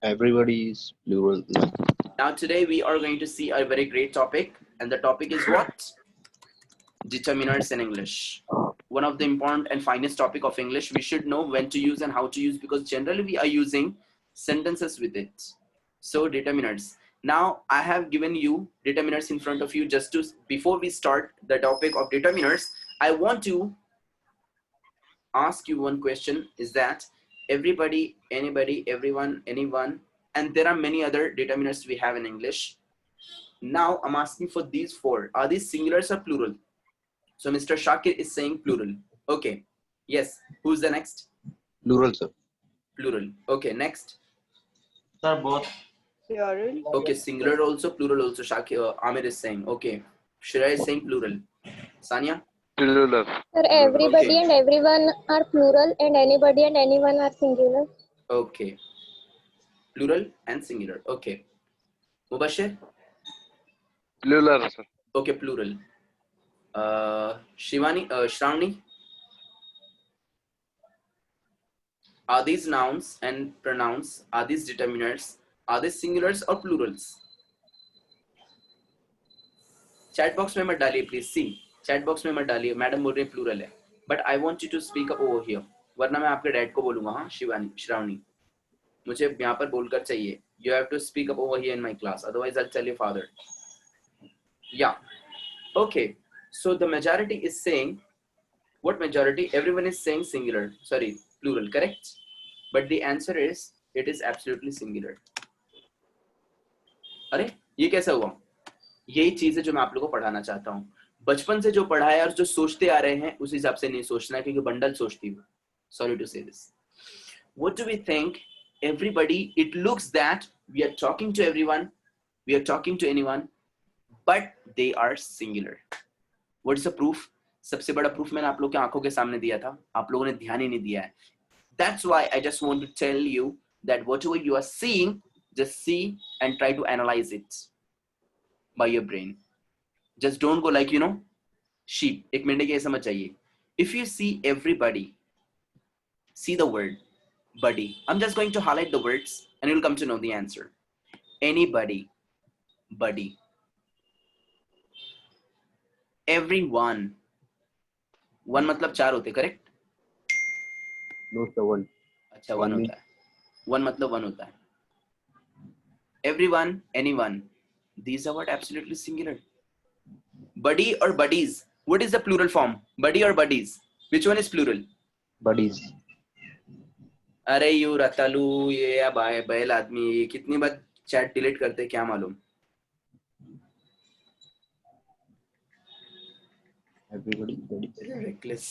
Everybody is plural. Now today we are going to see a very great topic, and the topic is what? Determiners in English. One of the important and finest topic of English. We should know when to use and how to use, because generally we are using sentences with it. So determiners. Now I have given you determiners in front of you. Just to, before we start the topic of determiners, I want to ask you one question, is that everybody, anybody, everyone, anyone, and there are many other determiners we have in English. Now I'm asking for these four. Are these singulars or plural? So Mr. Shakir is saying plural. Okay. Yes. Who's the next? Plural, sir. Plural. Okay. Next. Sir, both. Plural. Okay. Singular also, plural also. Shakir, Amir is saying. Okay. Shreya is saying plural. Sanya? Plural. Sir, everybody Okay. and everyone are plural and anybody and anyone are singular. Okay. Plural and singular. Okay. Mubashir? Plural, sir. Okay. Plural. Shravani? Are these nouns and pronouns, are these determiners, are these singulars or plurals? Chat box में मत डालिए please. See, chat box में मत डालिए. Madam बोल रही है plural है. But I want you to speak up over here. वरना मैं आपके डैड को बोलूँगा. हाँ, श्रावणी. मुझे यहाँ पर बोलकर चाहिए. You have to speak up over here in my class. Otherwise, I'll tell your father. Yeah. Okay. So the majority is saying, what majority? Everyone is saying singular. Sorry, plural. Correct? But the answer is, it is absolutely singular. अरे ये कैसा हुआ? यही चीज है जो मैं आप लोगों को पढ़ाना चाहता हूँ. बचपन से जो पढ़ा है और जो सोचते आ रहे हैं उस हिसाब से नहीं सोचना है, क्योंकि बंडल सोचती हूँ. Sorry to say this. What do we think? Everybody, it looks that we are talking to everyone, we are talking to anyone, but they are singular. What is the proof? सबसे बड़ा proof मैंने आप लोगों की आंखों के सामने दिया था. आप लोगों ने ध्यान ही नहीं दिया है. That's why I just want to tell you that whatever you are seeing, just see and try to analyze it by your brain. Just don't go like, sheep. एक मिनट के समझ जाइए. If you see everybody, see the word buddy. I'm just going to highlight the words and you'll come to know the answer. Anybody, buddy. Everyone. One मतलब चार होते, correct? No, sir. One. अच्छा, one होता है. One मतलब one होता है. Everyone, anyone. These are what absolutely singular. Buddy or buddies. What is the plural form? Buddy or buddies? Which one is plural? Buddies. अरे यू रतालू, ये या बैल आदमी, ये कितनी बार चैट डिलीट करते क्या मालूम. Everybody. Buddy. Reckless.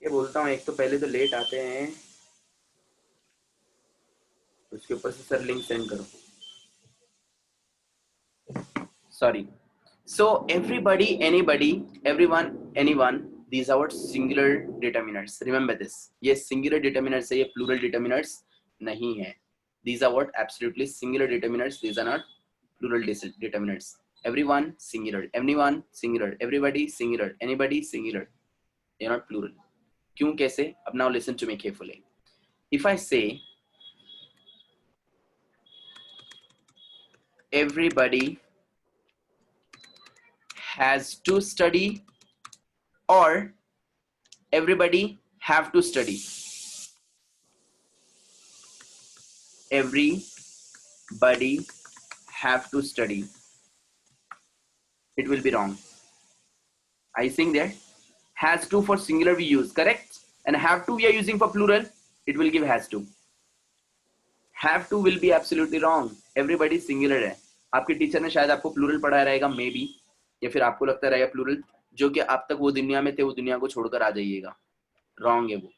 ये बोलता हूँ, एक तो पहले तो लेट आते हैं, उसके ऊपर से सर लिंक सेंड करो. Sorry. So everybody, anybody, everyone, anyone, these are what singular determiners. Remember this. Yes, singular determiners है, ये plural determiners नहीं है. These are what absolutely singular determiners. These are not plural determiners. Everyone singular, anyone singular, everybody singular, anybody singular. They are not plural. क्यों कैसे? अब now listen to me carefully. If I say everybody has to study or everybody have to study. Everybody have to study. It will be wrong. I think that has to for singular we use, correct? And have to we are using for plural. It will give has to. Have to will be absolutely wrong. Everybody singular है. आपके teacher ने शायद आपको plural पढ़ाया रहेगा, may be, या फिर आपको लगता रहेगा प्लूरल, जो कि आप तक वो दुनिया में थे, वो दुनिया को छोड़कर आ जाइएगा. रॉन्ग है वो.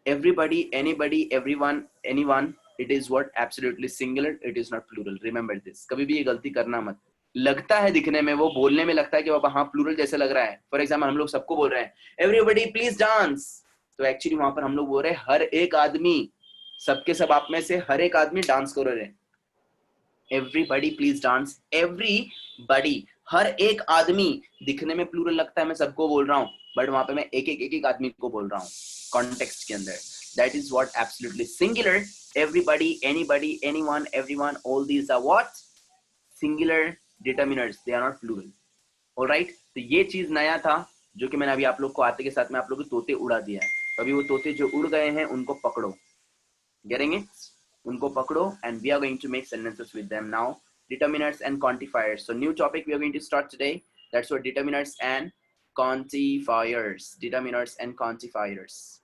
Everybody, anybody, everyone, anyone, it is what absolutely singular. It is not plural. Remember this. कभी भी ये गलती करना मत. लगता है दिखने में, वो बोलने में लगता है कि बाबा हाँ प्लूरल जैसे लग रहा है. फॉर एग्जाम्पल हम लोग सबको बोल रहे हैं everybody please dance, तो एक्चुअली वहां पर हम लोग बोल रहे हैं हर एक आदमी, सबके सब आप में से हर एक आदमी डांस करो रहे. Everybody please dance. Everybody, हर एक आदमी दिखने में प्लूरल लगता है, मैं सबको बोल रहा हूँ, बट वहां पे मैं एक आदमी को बोल रहा हूँ कॉन्टेक्स्ट के अंदर. That is what absolutely singular. Everybody, anybody, anyone, everyone, all these are what? Singular determiners. They are not plural. All right? तो ये चीज नया था जो कि मैंने अभी आप लोग को आते के साथ में आप लोग को तोते उड़ा दिया है. अभी वो तोते जो उड़ गए हैं उनको पकड़ो. Getting it? उनको पकड़ो and we are going to make sentences with them now. Determiners and quantifiers. So new topic we are going to start today. That's what determiners and quantifiers. Determiners and quantifiers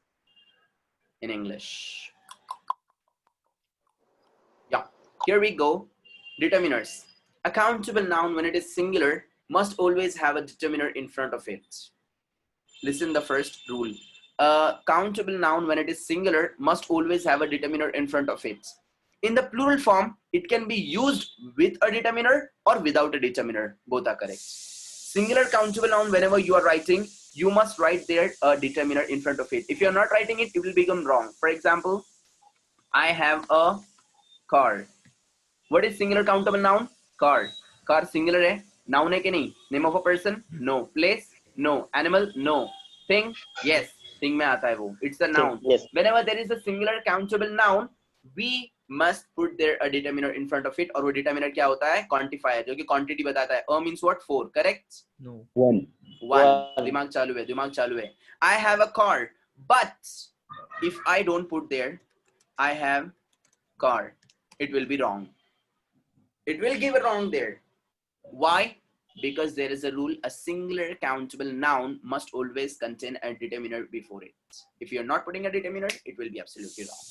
in English. Yeah, here we go. Determiners. A countable noun when it is singular must always have a determiner in front of it. Listen the first rule. A countable noun when it is singular must always have a determiner in front of it. In the plural form, it can be used with a determiner or without a determiner. Both are correct. Singular countable noun, whenever you are writing, you must write there a determiner in front of it. If you are not writing it, it will become wrong. For example, I have a car. What is singular countable noun? Car. Car singular है. Noun है कि नहीं? Name of a person? No. Place? No. Animal? No. Thing? Yes. Thing में आता है वो. It's a noun. Yes. Whenever there is a singular countable noun, we must put there a determiner in front of it. और वो determiner क्या होता है? Quantifier, जो कि quantity बताता है. Means what? 4. Correct? No. 1. One. दिमाग चालू है. I have a car, but if I don't put there, I have car, it will be wrong. It will give a wrong there. Why? Because there is a rule, a singular countable noun must always contain a determiner before it. If you're not putting a determiner, it will be absolutely wrong.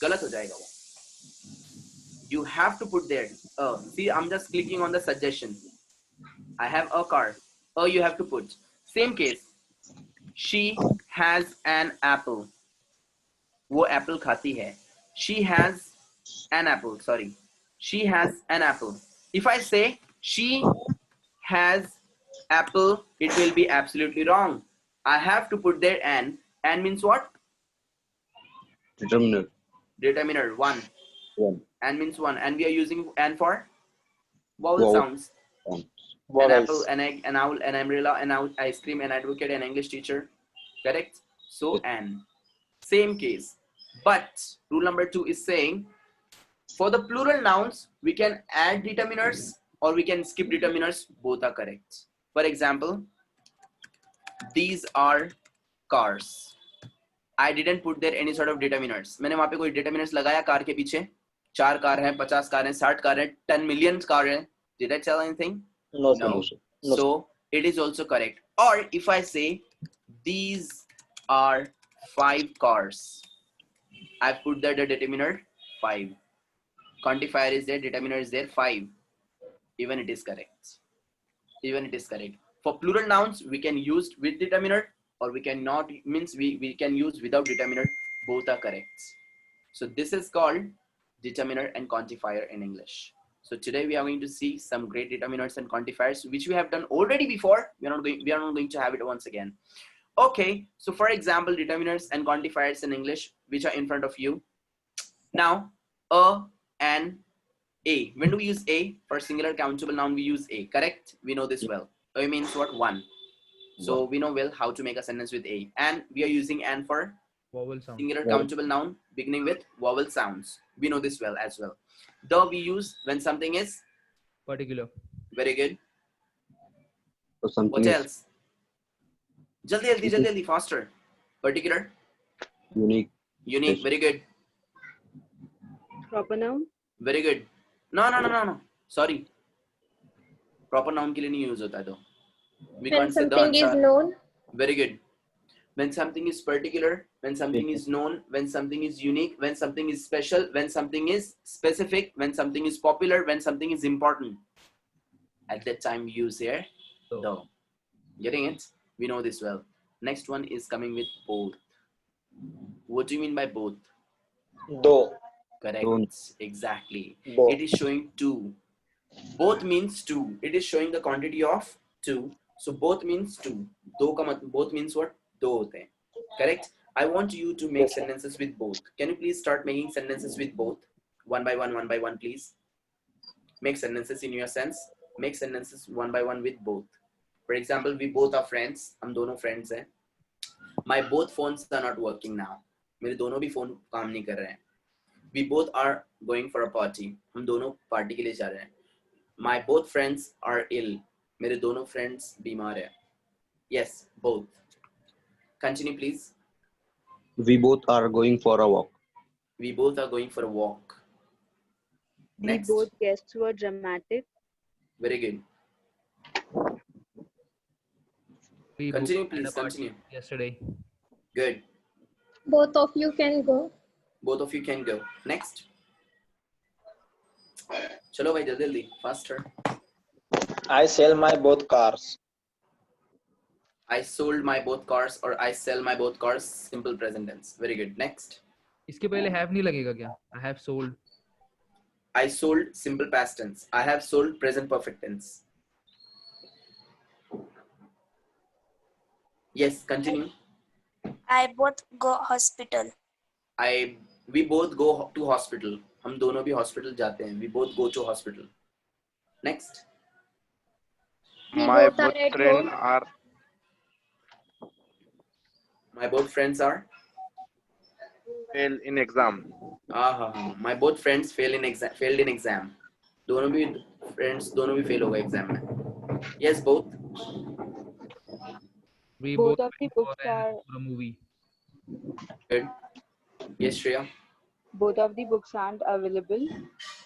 गलत हो जाएगा वो. You have to put there. See, I'm just clicking on the suggestion. I have a car. You have to put. Same case. She has an apple. वो apple खाती है. She has an apple. Sorry. She has an apple. If I say she has apple, it will be absolutely wrong. I have to put there an. An means what? Determiner. Determiner. 1. 1. An means 1. And we are using an for vowel Vowel. sounds. An Vowels. apple, an egg, an owl, an umbrella, an ice cream, an advocate, an English teacher. Correct? So, an. Same case. But rule number 2 is saying, for the plural nouns, we can add determiners or we can skip determiners. Both are correct. For example, these are cars. I didn't put there any sort of determiners. मैंने वहाँ पे कोई determiners लगाया car के पीछे. 4 car हैं, 50 car हैं, 60 car हैं, 10 million कार हैं. Did I tell anything? No, sir. No. Sir. No, So it is also correct. Or if I say these are 5 cars, I put there the determiner 5. Quantifier is there, determiner is there 5. Even it is correct. Even it is correct. For plural nouns, we can use with determiner or we cannot, means we can use without determiner. Both are correct. So this is called determiner and quantifier in English. So today we are going to see some great determiners and quantifiers, which we have done already before. We are not going to have it once again. Okay. So for example, determiners and quantifiers in English, which are in front of you. Now, a and a. When do we use a? For singular countable noun, we use a. Correct? We know this well. A means what? 1. So we know well how to make a sentence with a. And we are using and for Vowel sound. singular countable noun beginning with vowel sounds. We know this well as well. The we use when something is Particular. very good. So something What is else? Jaldi, faster. Particular, unique. unique, Yes. very good, Proper noun. very good. No. Sorry. Proper noun के लिए नहीं use होता है तो. We When can't say the something is answer. known. Very good. When something is particular, when something is known, when something is unique, when something is special, when something is specific, when something is popular, when something is important. At that time, we use here So, the. Getting it? We know this well. Next one is coming with both. What do you mean by both? Do. Correct. Don't. Exactly. Do. It is showing 2. Both means 2. It is showing the quantity of 2. So both means 2. दो का मतलब both means what? 2 होते हैं. Correct? I want you to make Yes, sir. sentences with both. Can you please start making sentences with both? One by one, please. Make sentences in your sense. Make sentences one by one with both. For example, we both are friends. हम दोनों friends हैं. My both phones are not working now. मेरे दोनों भी phone काम नहीं कर रहे हैं. We both are going for a party. हम दोनों party के लिए जा रहे हैं. My both friends are ill. मेरे दोनों friends बीमार हैं. Yes, both. Continue, please. We both are going for a walk. We both are going for a walk. The Next. both guests were dramatic. Very good. We Continue, booked please. a party Continue. yesterday. Good. Both of you can go. Both of you can go. Next. चलो भाई जल्दी जल्दी. Faster. I sell my both cars. I sold my both cars or I sell my both cars. Simple present tense. Very good. Next. इसके पहले have नहीं लगेगा क्या? I have sold. I sold simple past tense. I have sold present perfect tense. Yes, continue. I both go hospital. We both go to hospital. हम दोनों भी hospital जाते हैं. We both go to hospital. Next. We My both are both at friends home. are My both friends are. fail in exam. My both friends failed in exam. दोनों भी friends दोनों भी fail हो गए exam में. Yes, both. We Both both of the went for books an- are for a movie. Good. Yes, Shreya. both of the books aren't available.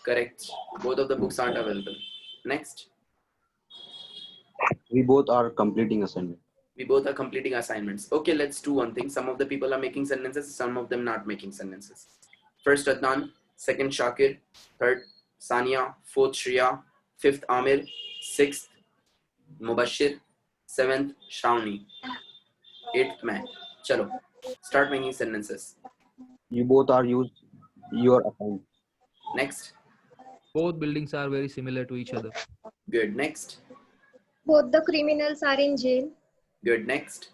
Correct. Both of the books aren't available. Next. We both are completing assignment. We both are completing assignments. Okay, let's do one thing. Some of the people are making sentences, some of them not making sentences. First Adnan, second Shakir, third Sania, fourth Shriya, fifth Amir, sixth Mubashir, seventh Shravani, eighth मैं. Chalo, start making sentences. You both are used your account. Next. Both buildings are very similar to each other. Good. Next. Both the criminals are in jail. Good. Next.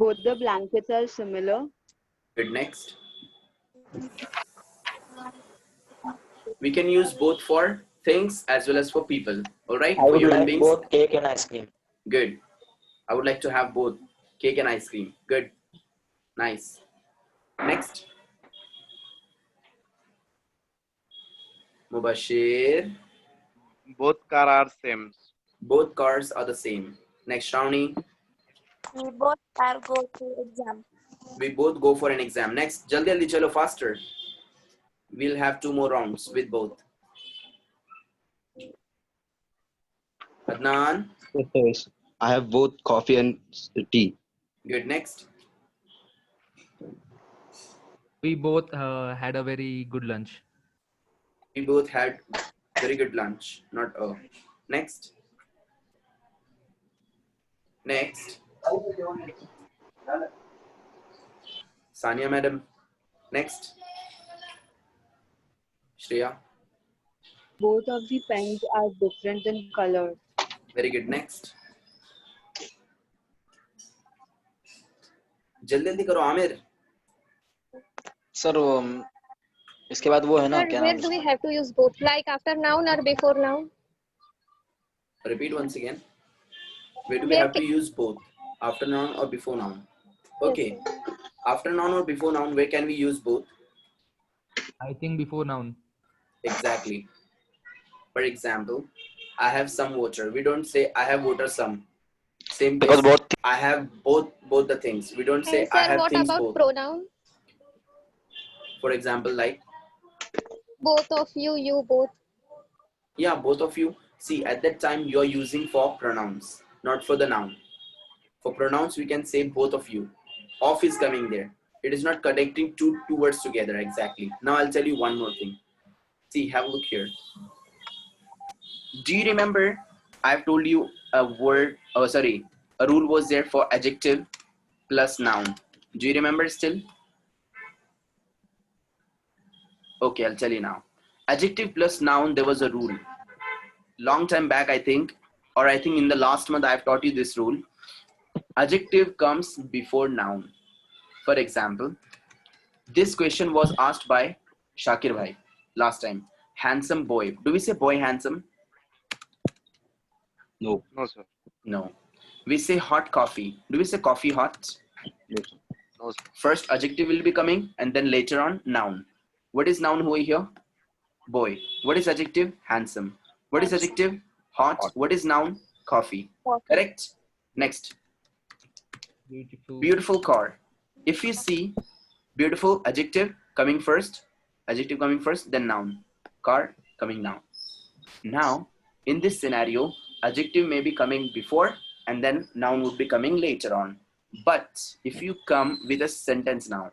Both the blankets are similar. Good. Next. We can use both for things as well as for people. All right. I For would human like beings. both cake and ice cream. Good. I would like to have both cake and ice cream. Good. Nice. Next. Mubashir. Both car are same. Both cars are the same. Next, Shravani. We both are go to exam. We both go for an exam. Next, jaldi jaldi chalo faster. We'll have 2 more rounds with both. Adnan. Yes. I have both coffee and tea. Good. Next. We both had a very good lunch. We both had very good lunch. Not a. Next. Next. Sania madam. Next. Shreya. Both of the pens are different in color. Very good. Next. जल्दी जल्दी करो Aamir. Sir इसके बाद वो है ना Sir, क्या where नाम do we have to use both? Like after noun or before noun? Repeat once again. Where do we Where have to use both? After noun or before noun? Okay. Yes. After noun or before noun, where can we use both? I think before noun. Exactly. For example, I have some water. We don't say I have water some. Same because case, both I have both the things. We don't say And I sir, have what things about both. pronoun? For example, like, Both of you, you both. yeah, both of you. See, at that time, you're using for pronouns, not for the noun. For pronouns, we can say both of you. Of is coming there. It is not connecting two words together exactly. Now I'll tell you one more thing. See, have a look here. Do you remember I've told you a rule was there for adjective plus noun. Do you remember still? Okay, I'll tell you now. Adjective plus noun, there was a rule. Long time back, I think, or I think in the last month, I've taught you this rule. Adjective comes before noun. For example, this question was asked by Shakir Bhai last time. Handsome boy. Do we say boy handsome? No. No, sir. No. We say hot coffee. Do we say coffee hot? No, sir. No, sir. First adjective will be coming and then later on noun. What is noun over here? Boy. What is adjective? Handsome. What is Handsome. adjective? Hot. Hot. What is noun? Coffee. Coffee. Correct? Next. Beautiful. Beautiful car. If you see beautiful adjective coming first, then noun. Car coming now. Now, in this scenario, adjective may be coming before and then noun would be coming later on. But if you come with a sentence now,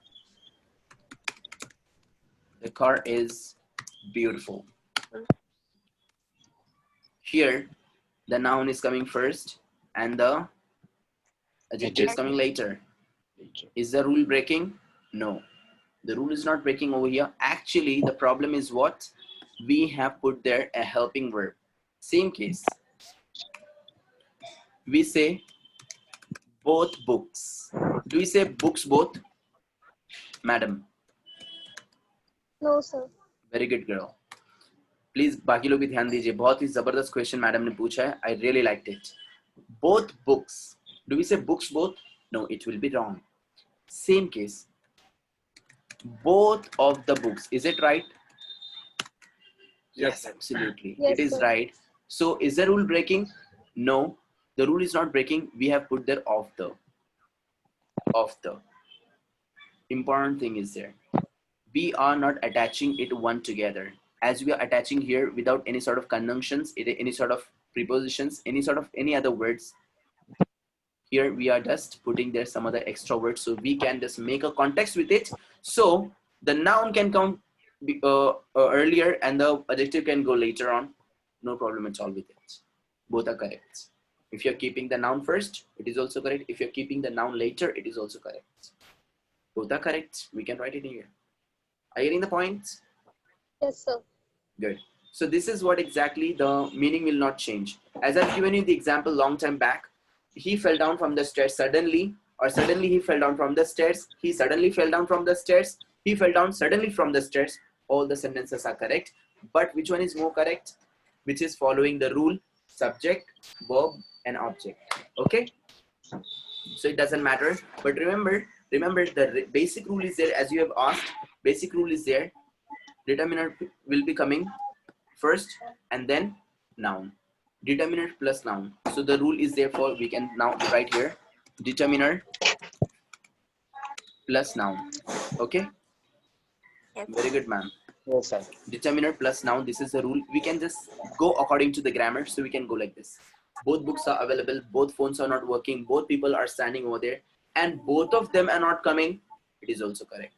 the car is beautiful. Here, the noun is coming first and the adjective is coming later. Is the rule breaking? No. The rule is not breaking over here. Actually, the problem is what? We have put there a helping verb. Same case. We say both books. Do we say books both? Madam. No, sir. Very good girl. Please बाकी लोग भी ध्यान दीजिए. बहुत ही जबरदस्त question madam ने पूछा है. I really liked it. Both books. Do we say books both? No, it will be wrong. Same case. Both of the books. Is it right? Yes, absolutely. Yes, it is sir. right. So is the rule breaking? No, the rule is not breaking. We have put there of the. Important thing is there. We are not attaching it one together. As we are attaching here without any sort of conjunctions, any sort of prepositions, any other words. Here we are just putting there some other extra words so we can just make a context with it. So the noun can come earlier and the adjective can go later on. No problem at all with it. Both are correct. If you're keeping the noun first, it is also correct. If you're keeping the noun later, it is also correct. Both are correct. We can write it here. Are you getting the point? Yes, sir. Good. So this is what exactly the meaning will not change. As I've given you the example long time back, he fell down from the stairs suddenly, or suddenly he fell down from the stairs. He suddenly fell down from the stairs. He fell down suddenly from the stairs. All the sentences are correct. But which one is more correct? Which is following the rule, subject, verb, and object. Okay? So it doesn't matter. But remember the basic rule is there as you have asked. Basic rule is there. Determiner will be coming first and then noun. Determiner plus noun. So the rule is therefore we can now write here determiner plus noun. Okay? Yes. Very good, ma'am. Yes, sir. Determiner plus noun. This is the rule. We can just go according to the grammar. So we can go like this. Both books are available. Both phones are not working. Both people are standing over there. And both of them are not coming. It is also correct.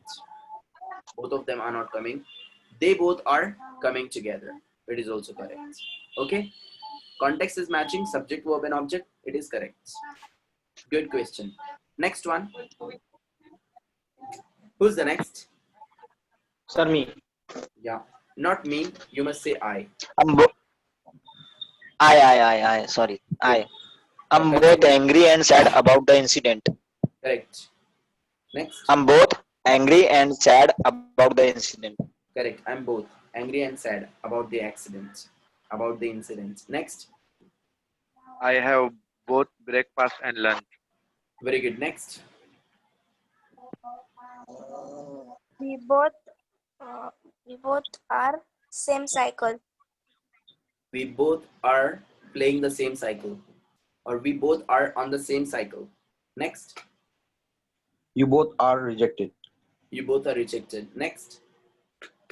Both of them are not coming. They both are coming together. It is also correct. Okay? Context is matching subject, verb, and object. It is correct. Good question. Next one. Who's the next? Sir, me. Yeah. Not me. You must say I. I. Sorry. I'm both angry and sad about the incident. Correct. Next. I'm both angry and sad about the incident. Correct. I'm both angry and sad about the accident, about the incident. Next. I have both breakfast and lunch. Very good. Next. We both are same cycle. We both are playing the same cycle, or we both are on the same cycle. Next. You both are rejected. You both are rejected. Next.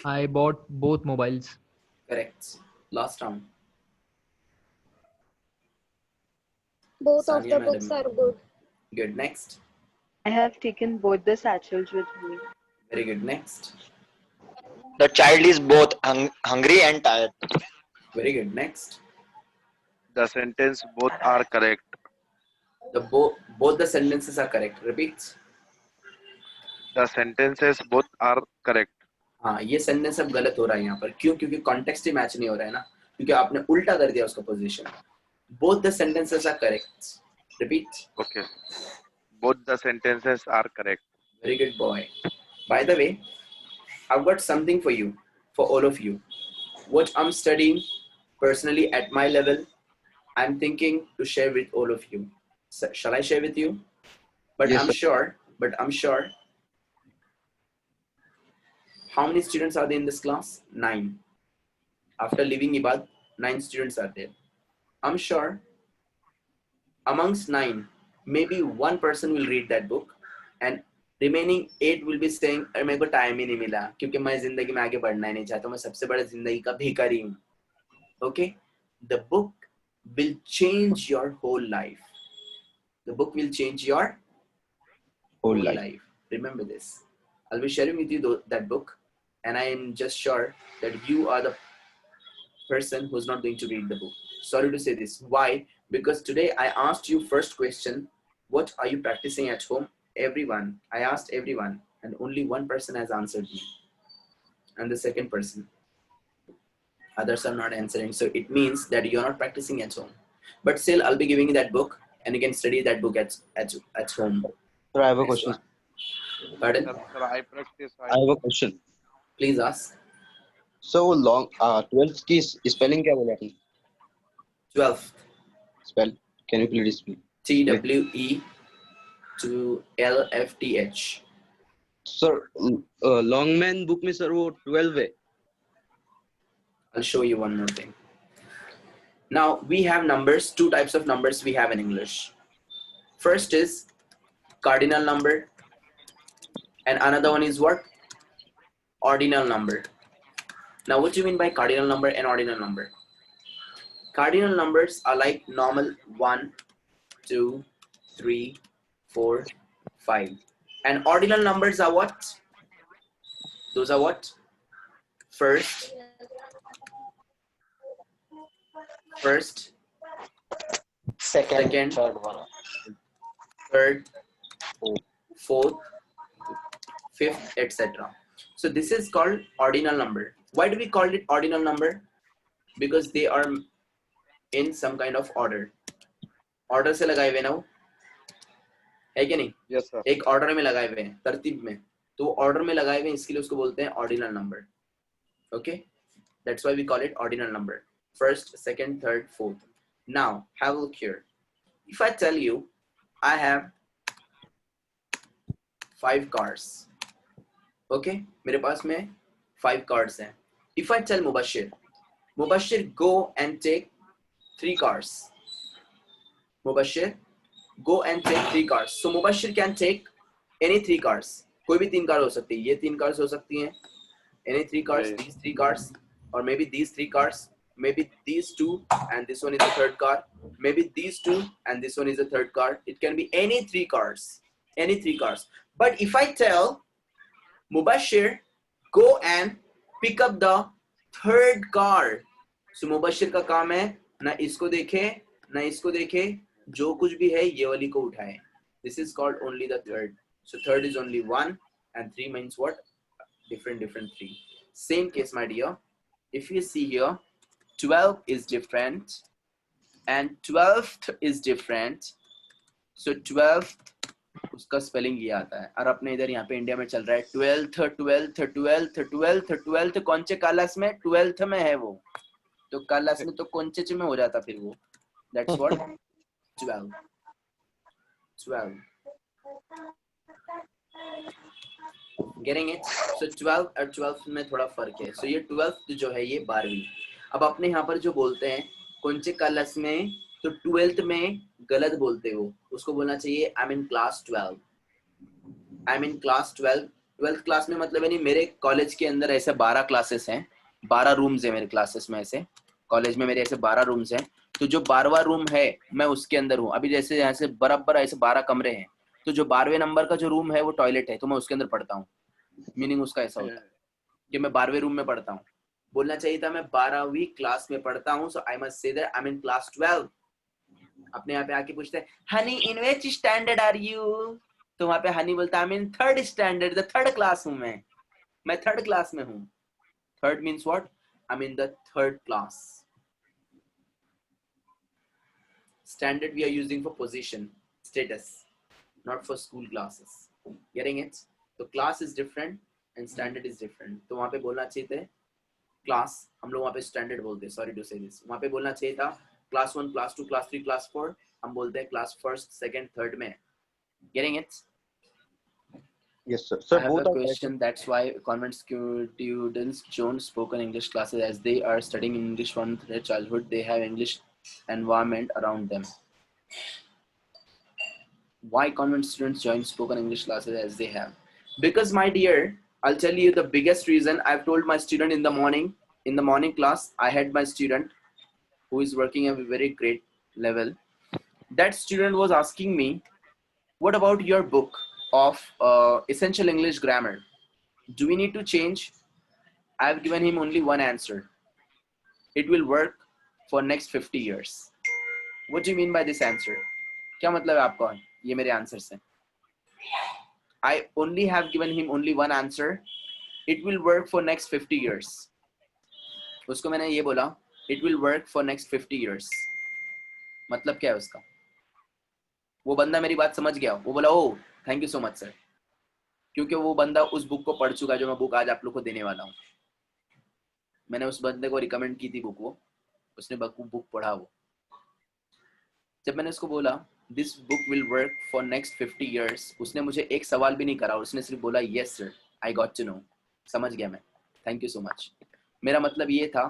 I bought both mobiles. Correct. Last round. Both of Sania the madam. books are good. Good. Next. I have taken both the satchels with me. Very good. Next. The child is both hungry and tired. Very good. Next. The sentence both are correct. The both the sentences are correct. Repeat. The sentences both are correct. हाँ ये sentence अब गलत हो रहा है यहाँ पर क्यों क्योंकि कॉन्टेक्स्ट ही मैच नहीं हो रहा है ना क्योंकि आपने उल्टा कर दिया उसका position both the sentences are correct repeat Okay. Both the sentences are correct. very good boy by the way I've got something for you for all of you what I'm studying personally at my level I'm thinking to share with all of you. Shall I share with you? But Yes, I'm sir. sure. How many students are there in this class? 9. After leaving Ibad, 9 students are there. I'm sure amongst 9, maybe one person will read that book and remaining 8 will be saying, अरे मेरे को time ही नहीं मिला क्योंकि मैं जिंदगी में आगे बढ़ना ही नहीं चाहता, मैं सबसे बड़ा जिंदगी का भिखारी हूँ. Okay? The book will change your whole life. The book will change your Whole life. Remember this. I'll be sharing with you that book, and I am just sure that you are the person who's not going to read the book. Sorry to say this. Why? Because today I asked you first question, what are you practicing at home? Everyone. I asked everyone, and only one person has answered me. And the second person. Others are not answering. So it means that you're not practicing at home. But still, I'll be giving you that book, and you can study that book at home. Sir, I have a Next question. one. Pardon? Sir, I practice. I have a question. Please ask. So long. 12th की spelling क्या बोला आपने? 12th. Spell. Can you please spell? TWE to LFTH. Sir, Longman book में sir वो 12 है. I'll show you one more thing. Now we have numbers, 2 types of numbers we have in English. First is cardinal number, and another one is what? Ordinal number. Now what do you mean by cardinal number and ordinal number? Cardinal numbers are like normal 1, 2, 3, 4, 5. And ordinal numbers are what? Those are what? First, second, third, fourth, fifth, etc. So this is called ordinal number. Why do we call it ordinal number? Because they are in some kind of order. Order से लगाए हुए ना वो, है क्या नहीं? Yes, sir. एक order में लगाए हुए हैं, तरतीब में. तो order में लगाए हुए हैं, इसके लिए उसको बोलते हैं ordinal number. Okay? That's why we call it ordinal number. First, second, third, fourth. Now, have a look here. If I tell you, I have 5 cars. Okay? मेरे पास में 5 cars हैं. If I tell Mubashir, go and take 3 cars. Mubashir, go and take 3 cars. So Mubashir can take any 3 cars. कोई भी 3 car हो सकती है. ये 3 cars हो सकती हैं. Any 3 cars, Right. these 3 cars, or maybe these 3 cars, maybe these 2, and this one is the 3rd car. Maybe these 2, and this one is the 3rd car. It can be any 3 cars. Any 3 cars. But if I tell Mubashir, go and pick up the 3rd car. So Mubashir का काम है ना इसको देखे ना इसको देखे, जो कुछ भी है ये वाली को उठाए. This is called only the 3rd. So 3rd is only 1 and 3 means what? Different 3. Same case, my dear. If you see here, 12 is different and 12th is different. So 12th उसका स्पेलिंग ये आता है. और अपने इधर यहाँ पे India में चल रहा है 12th कौन से क्लास में? 12th में है वो. तो क्लास में तो कौन से में हो जाता फिर वो. That's what 12. Getting it? So 12 और 12th में थोड़ा फर्क है. So ये 12th जो है ये 12वीं. अब अपने यहाँ पर जो बोलते हैं कौन से क्लास में, तो 12th में गलत बोलते हो, उसको बोलना चाहिए I'm in class 12. I'm in class 12. 12th class में मतलब है नहीं, मेरे कॉलेज के अंदर ऐसे 12 क्लासेस हैं, 12 रूम्स है मेरे क्लासेस में. ऐसे कॉलेज में मेरे ऐसे 12 रूम्स हैं. तो जो 12वां रूम है मैं उसके अंदर हूँ. अभी जैसे यहाँ से बराबर ऐसे 12 कमरे हैं, तो जो 12वें नंबर का जो रूम है वो टॉयलेट है, तो मैं उसके अंदर पढ़ता हूँ. मीनिंग उसका ऐसा होता है कि मैं 12वें रूम में पढ़ता हूँ. बोलना चाहिए था मैं 12वीं क्लास में पढ़ता हूँ. So I must say that I am in class 12. अपने यहाँ पे आके पूछते हैं Honey in which standard are you, तो वहाँ पे हनी बोलता है I am in 3rd standard, the 3rd class हूँ मैं 3rd क्लास में हूँ. 3rd means what? I am in the 3rd class. Standard we are using for position, status, not for school classes. Getting it? So class is different and standard is different. तो वहाँ पे बोलना चाहिए था class, हम लोग वहाँ पे standard बोलते हैं. Sorry to say this. वहाँ पे बोलना चाहिए था क्लास 1, क्लास 2, क्लास 3, क्लास 4, हम बोलते हैं क्लास फर्स्ट, सेकंड, थर्ड में. Getting it? Yes, sir. I Sir, have both a are correct. question. That's why convent students join spoken English classes as they are studying English from their childhood. They have English environment around them. Why convent students join spoken English classes as they have? Because, my dear, I'll tell you the biggest reason. I've told my student in the morning class, I had my student who is working at a very great level. That student was asking me, what about your book of essential English grammar? Do we need to change? I've given him only one answer. It will work for next 50 years. What do you mean by this answer? क्या मतलब है आपका ये मेरे answer से? I only have given him only one answer. It will work for next 50 years. उसको मैंने ये बोला, it will work for next 50 years. मतलब क्या है उसका? वो बंदा मेरी बात समझ गया. वो बोला, oh thank you so much sir, क्योंकि वो बंदा उस बुक को पढ़ चुका जो मैं बुक आज आप लोग को देने वाला हूँ. मैंने उस बंदे को रिकमेंड की थी बुक, वो उसने बुक पढ़ा. वो जब मैंने उसको बोला this book will work for next 50 years, उसने मुझे एक सवाल भी नहीं करा, उसने सिर्फ बोला yes sir, I got to know, समझ गया मैं, थैंक यू सो मच. मेरा मतलब ये था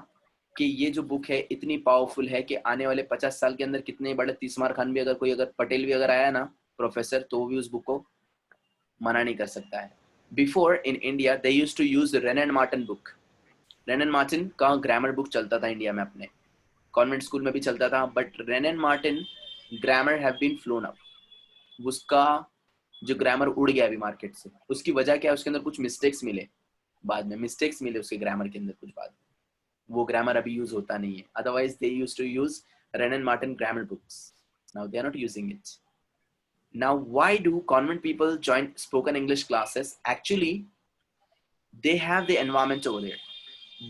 कि ये जो बुक है इतनी पावरफुल है कि आने वाले 50 साल के अंदर कितने बड़े तीसमार खान भी, अगर पटेल भी अगर आया ना प्रोफेसर, तो वो भी उस बुक को मना नहीं कर सकता है. Before in India they used to use Wren and Martin book. Wren and Martin का ग्रामर बुक चलता था इंडिया में, अपने कॉन्वेंट स्कूल में भी चलता था, but Wren and Martin grammar have been flown up. उसका जो ग्रामर उड़ गया अभी मार्केट से. उसकी वजह क्या है? उसके अंदर कुछ मिस्टेक्स मिले, बाद में मिस्टेक्स मिले उसके ग्रामर के अंदर कुछ, बाद वो ग्रामर अभी यूज होता नहीं है. Otherwise they used to use Wren and Martin grammar books. Now they are not using it. Now, why do convent people join spoken English classes? Actually, they have the environment over there.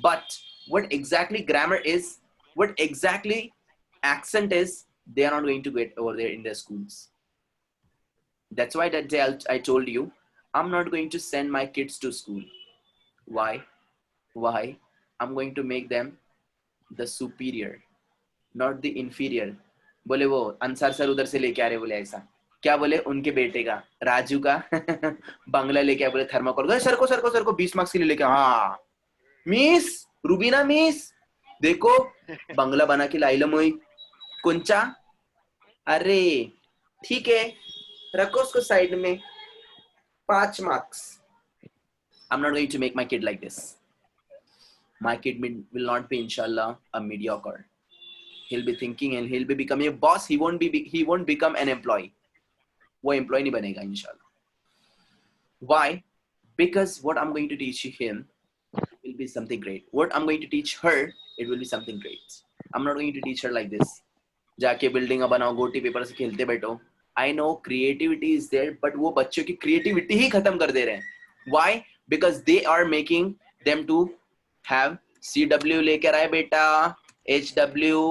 But what exactly grammar is, what exactly accent is, they are not going to get over there in their schools. That's why that day I told you, I'm not going to send my kids to school. Why? Why? I'm going to make them the superior, not the inferior. बोले वो Ansar sir उधर से लेके आ रहे, बोले ऐसा क्या बोले, उनके बेटे का राजू का बंगला लेके आए, बोले थर्माकोल, सर को 20 मार्क्स के लिए लेके. हाँ मिस रूबीना मिस देखो बंगला बना के लाई लो मोई कुंचा. अरे ठीक है रखो उसको साइड में, 5 marks. I'm not going to make my kid like this. My kid will not be inshallah a mediocre. He'll be thinking and he'll be becoming a boss. He won't become an employee. वो employ नहीं बनेगा इंशाल्लाह. Why? Because what I'm going to teach him will be something great. What I'm going to teach her, it will be something great. I'm not going to teach her like this. जाके building बनाओ, गोटी paper से खेलते बैठो. I know creativity is there, but वो बच्चों की creativity ही खत्म कर दे रहे हैं. Why? Because they are making them to have CW लेकर आए बेटा, HW,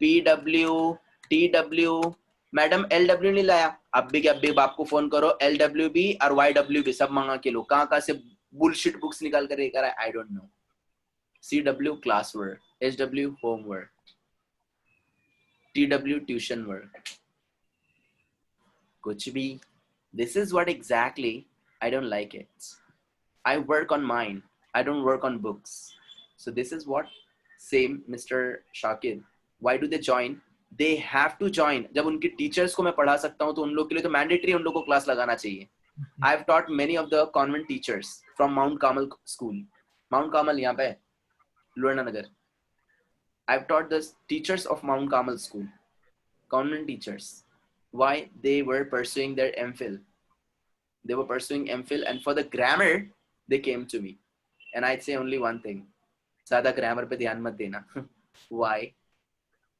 PW, TW. Madam LW नहीं लाया, अब भी बाप को फोन करो, LWB और YWB सब मंगा के लो. कहाँ से बुलशिट बुक्स निकाल कर लेकर आए, I don't know. CW class work, HW homework, TW tuition work, कुछ भी. This is what exactly I don't like it. I work on mine. I don't work on books. So this is what same Mr. Shakir. Why do they join? They have to join. जब उनके teachers को मैं पढ़ा सकता हूँ तो उन लोग के लिए तो मैंडेटरी उन लोग को क्लास लगाना चाहिए. I've taught many of the convent teachers from Mount Carmel school. Mount Carmel यहाँ पे लुधियाना नगर. I've taught the teachers of Mount Carmel school, convent teachers. Why? They were pursuing their MPhil. They were pursuing MPhil, and for the grammar they came to me. And I'd say only one thing: ज़्यादा grammar पे ध्यान मत देना. Why?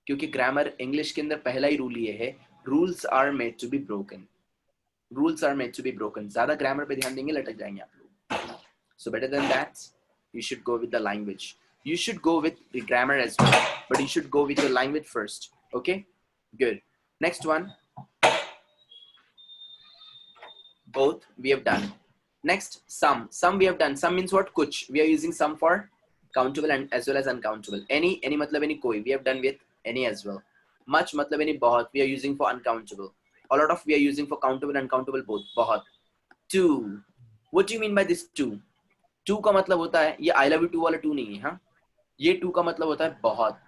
क्योंकि grammar English के अंदर पहला ही rule ये है, rules are made to be broken. Rules are made to be broken. ज्यादा ग्रामर पे ध्यान देंगे लटक जाएंगे आप लोग. So better than that you should go with the language. You should go with the grammar as well, but you should go with your language first. Okay, good. Next one. Both we have done. Next, some we have done. Some means what? Kuch. We are using some for countable and as well as uncountable. Any matlab any koi. We have done with any as well. Much मतलब यानी बहुत. We are using for uncountable. A lot of we are using for countable and uncountable both. बहुत. Too. What do you mean by this too? Too का मतलब होता है ये I love you too वाला too नहीं है. हाँ, ये too का मतलब होता है बहुत.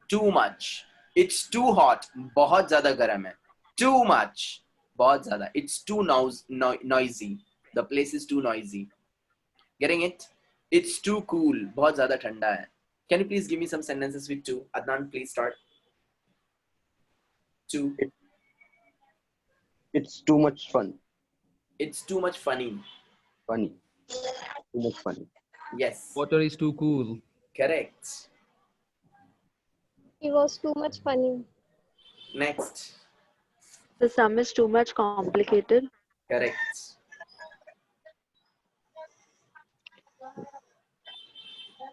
Too much. It's too hot. बहुत ज्यादा गर्म है. Too much. बहुत ज्यादा. It's too noisy. The place is too noisy. Getting it? It's too cool. बहुत ज्यादा ठंडा है. Can you please give me some sentences with too? Adnan, please start. Too. It's too much fun. It's too much funny. Funny. Too much funny. Yes. Water is too cool. Correct. He was too much funny. Next. The sum is too much complicated. Correct.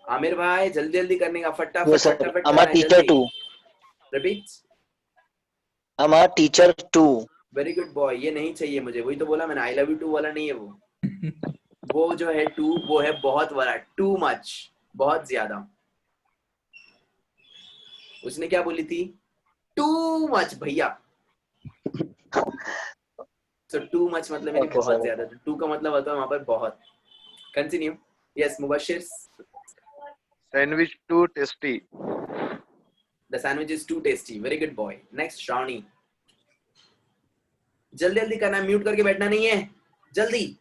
Aamir भाई जल्दी जल्दी करने का फटाफट Yes, sir. फटाफट I'm करना a है teacher जल्दी. too. Repeat. I'm a teacher too. Very good boy. ये नहीं चाहिए मुझे. वही तो बोला मैंने. आई लव यू टू वाला नहीं है वो. वो जो है टू वो है बहुत वाला. Too much. बहुत ज्यादा. उसने क्या बोली थी? टू मच भैया. तो टू मच मतलब यानी Okay, बहुत sir. ज्यादा. टू का मतलब होता है वहां पर बहुत. Continue. Yes Mubashir. Sandwich too tasty. The sandwich is too tasty. Very good boy. Next, Shravani. जल्दी जल्दी करना. म्यूट करके बैठना नहीं है. जल्दी.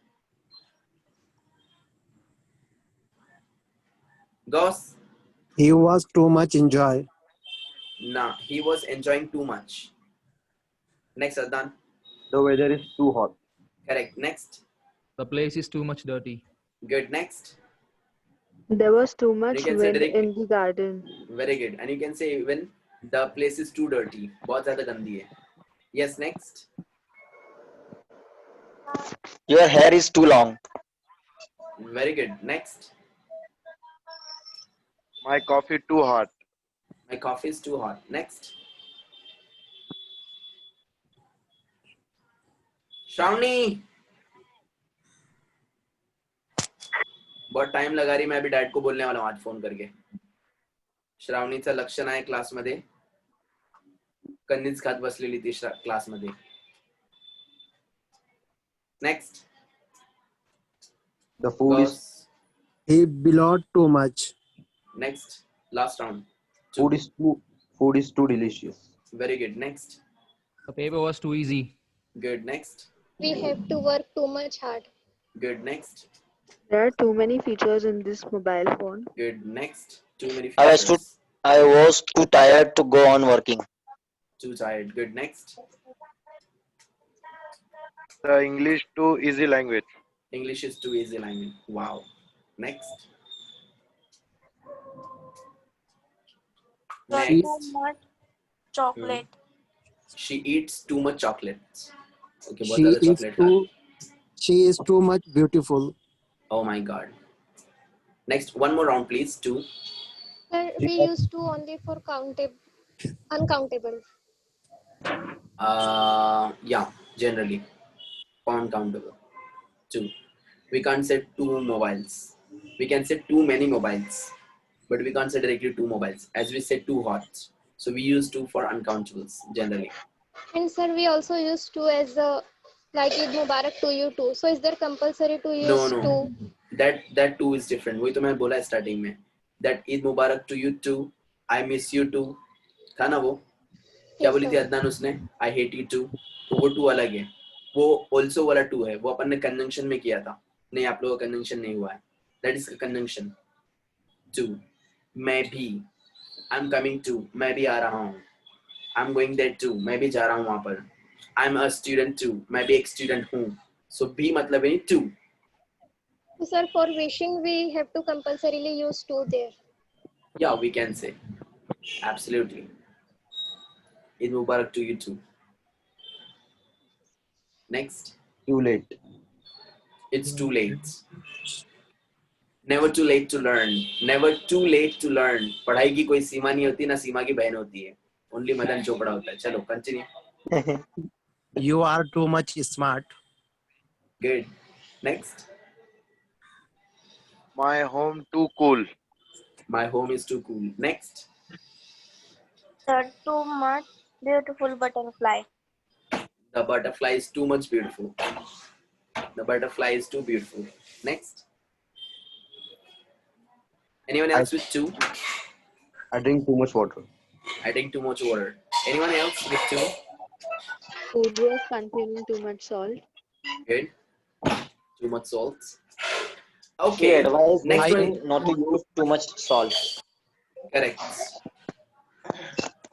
Goss. He was too much enjoy. Nah, he was enjoying too much. Next, Adnan. The weather is too hot. Correct. Next. The place is too much dirty. Good. Next. There was too much You can say wind directly. in the garden. Very good. And you can say even the place is too dirty. बहुत ज़्यादा गंदी है. Yes. Next. Your hair is too long. Very good. Next. My coffee too hot. My coffee is too hot. Next. Shravani. बहुत time लगा रही. मैं अभी dad को बोलने वाला हूँ आज फोन करके. श्रावणीचं लक्ष नाही क्लास मध्ये. कन्नीच खात बसलेली ती क्लास मध्ये. Next. The food is He belowed too much. Next. Last round. food is too delicious. Very good. Next. The paper was too easy. Good. Next. We have to work too much hard. Good. Next. There are too many features in this mobile phone. Good. Next. Too many I was features. too tired to go on working. Too tired. Good. Next. The English too easy language. English is too easy language. Wow. Next. The Next. too much chocolate. She eats too much chocolates. Okay. बहुत She ज़्यादा is chocolate खा. she is too much beautiful. Oh my God. Next. One more round, please. Two. Sir, we use to only for uncountable. Yeah. Generally, uncountable. Two. We can't say two mobiles. We can say too many mobiles, but we can't say directly two mobiles. As we said, too hot. So we use two for uncountables generally. And sir, we also use to as a like Eid Mubarak to you too. So is there compulsory to use No. to? That too is different. वही तो मैं बोला starting में. That Eid Mubarak to you too. I miss you too. था ना वो? क्या बोली थी अदनान उसने? I hate you too. तो वो टू अलग है. वो also वाला टू है. वो अपन ने conjunction में किया था. नहीं आप लोगों का conjunction नहीं हुआ है. That is conjunction. Too. मैं भी. I'm coming too. मैं भी आ रहा हूँ. I'm going there too. मैं भी जा रहा हूँ वहाँ पर. I'm a student too. मैं भी एक student हूँ. So भी मतलब है too. So, sir, for wishing we have to compulsorily use to there. Yeah, we can say. Absolutely. Eid Mubarak to you too. Next. Too late. It's too late. Never too late to learn. Never too late to learn. पढ़ाई की कोई सीमा नहीं होती ना सीमा की बहन होती है. Only मदन चोपड़ा होता है. चलो continue. You are too much smart. Good. Next. My home too cool. My home is too cool. Next. The too much Beautiful butterfly. The butterfly is too much beautiful. The butterfly is too beautiful. Next. Anyone else with 2? I drink too much water. I drink too much water. Anyone else with 2? Food was containing too much salt. Good. Too much salt. He Okay. advised Next me one. not to use too much salt. Correct.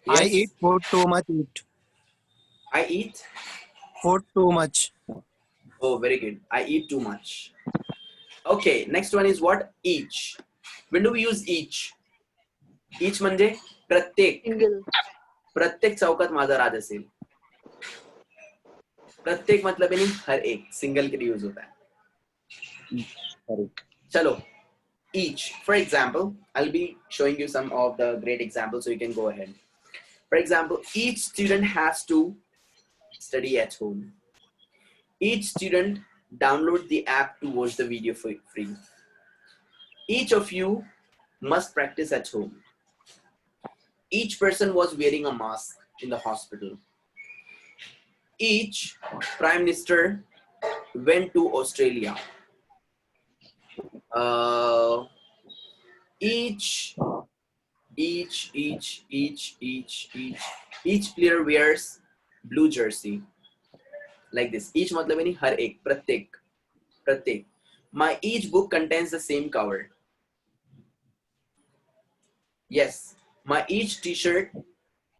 I Yes. eat food too much. Eat I eat. food too much. Oh, very good. I eat too much. Okay. Next one is what? Each. When do we use each? Each म्हणजे प्रत्येक. Single. प्रत्येक चौकात माझा राज असेल. प्रत्येक मतलब यानी हर एक. सिंगल के लिए यूज होता है. चलो. Each. For example, I'll be showing you some of the great examples so you can go ahead. For example, each student has to study at home. Each student download the app to watch the video for free. Each of you must practice at home. Each person was wearing a mask in the hospital. Each prime minister went to Australia. Each player wears blue jersey. Like this. Each मतलब यानी हर एक, प्रत्येक. My each book contains the same cover. Yes. My each t-shirt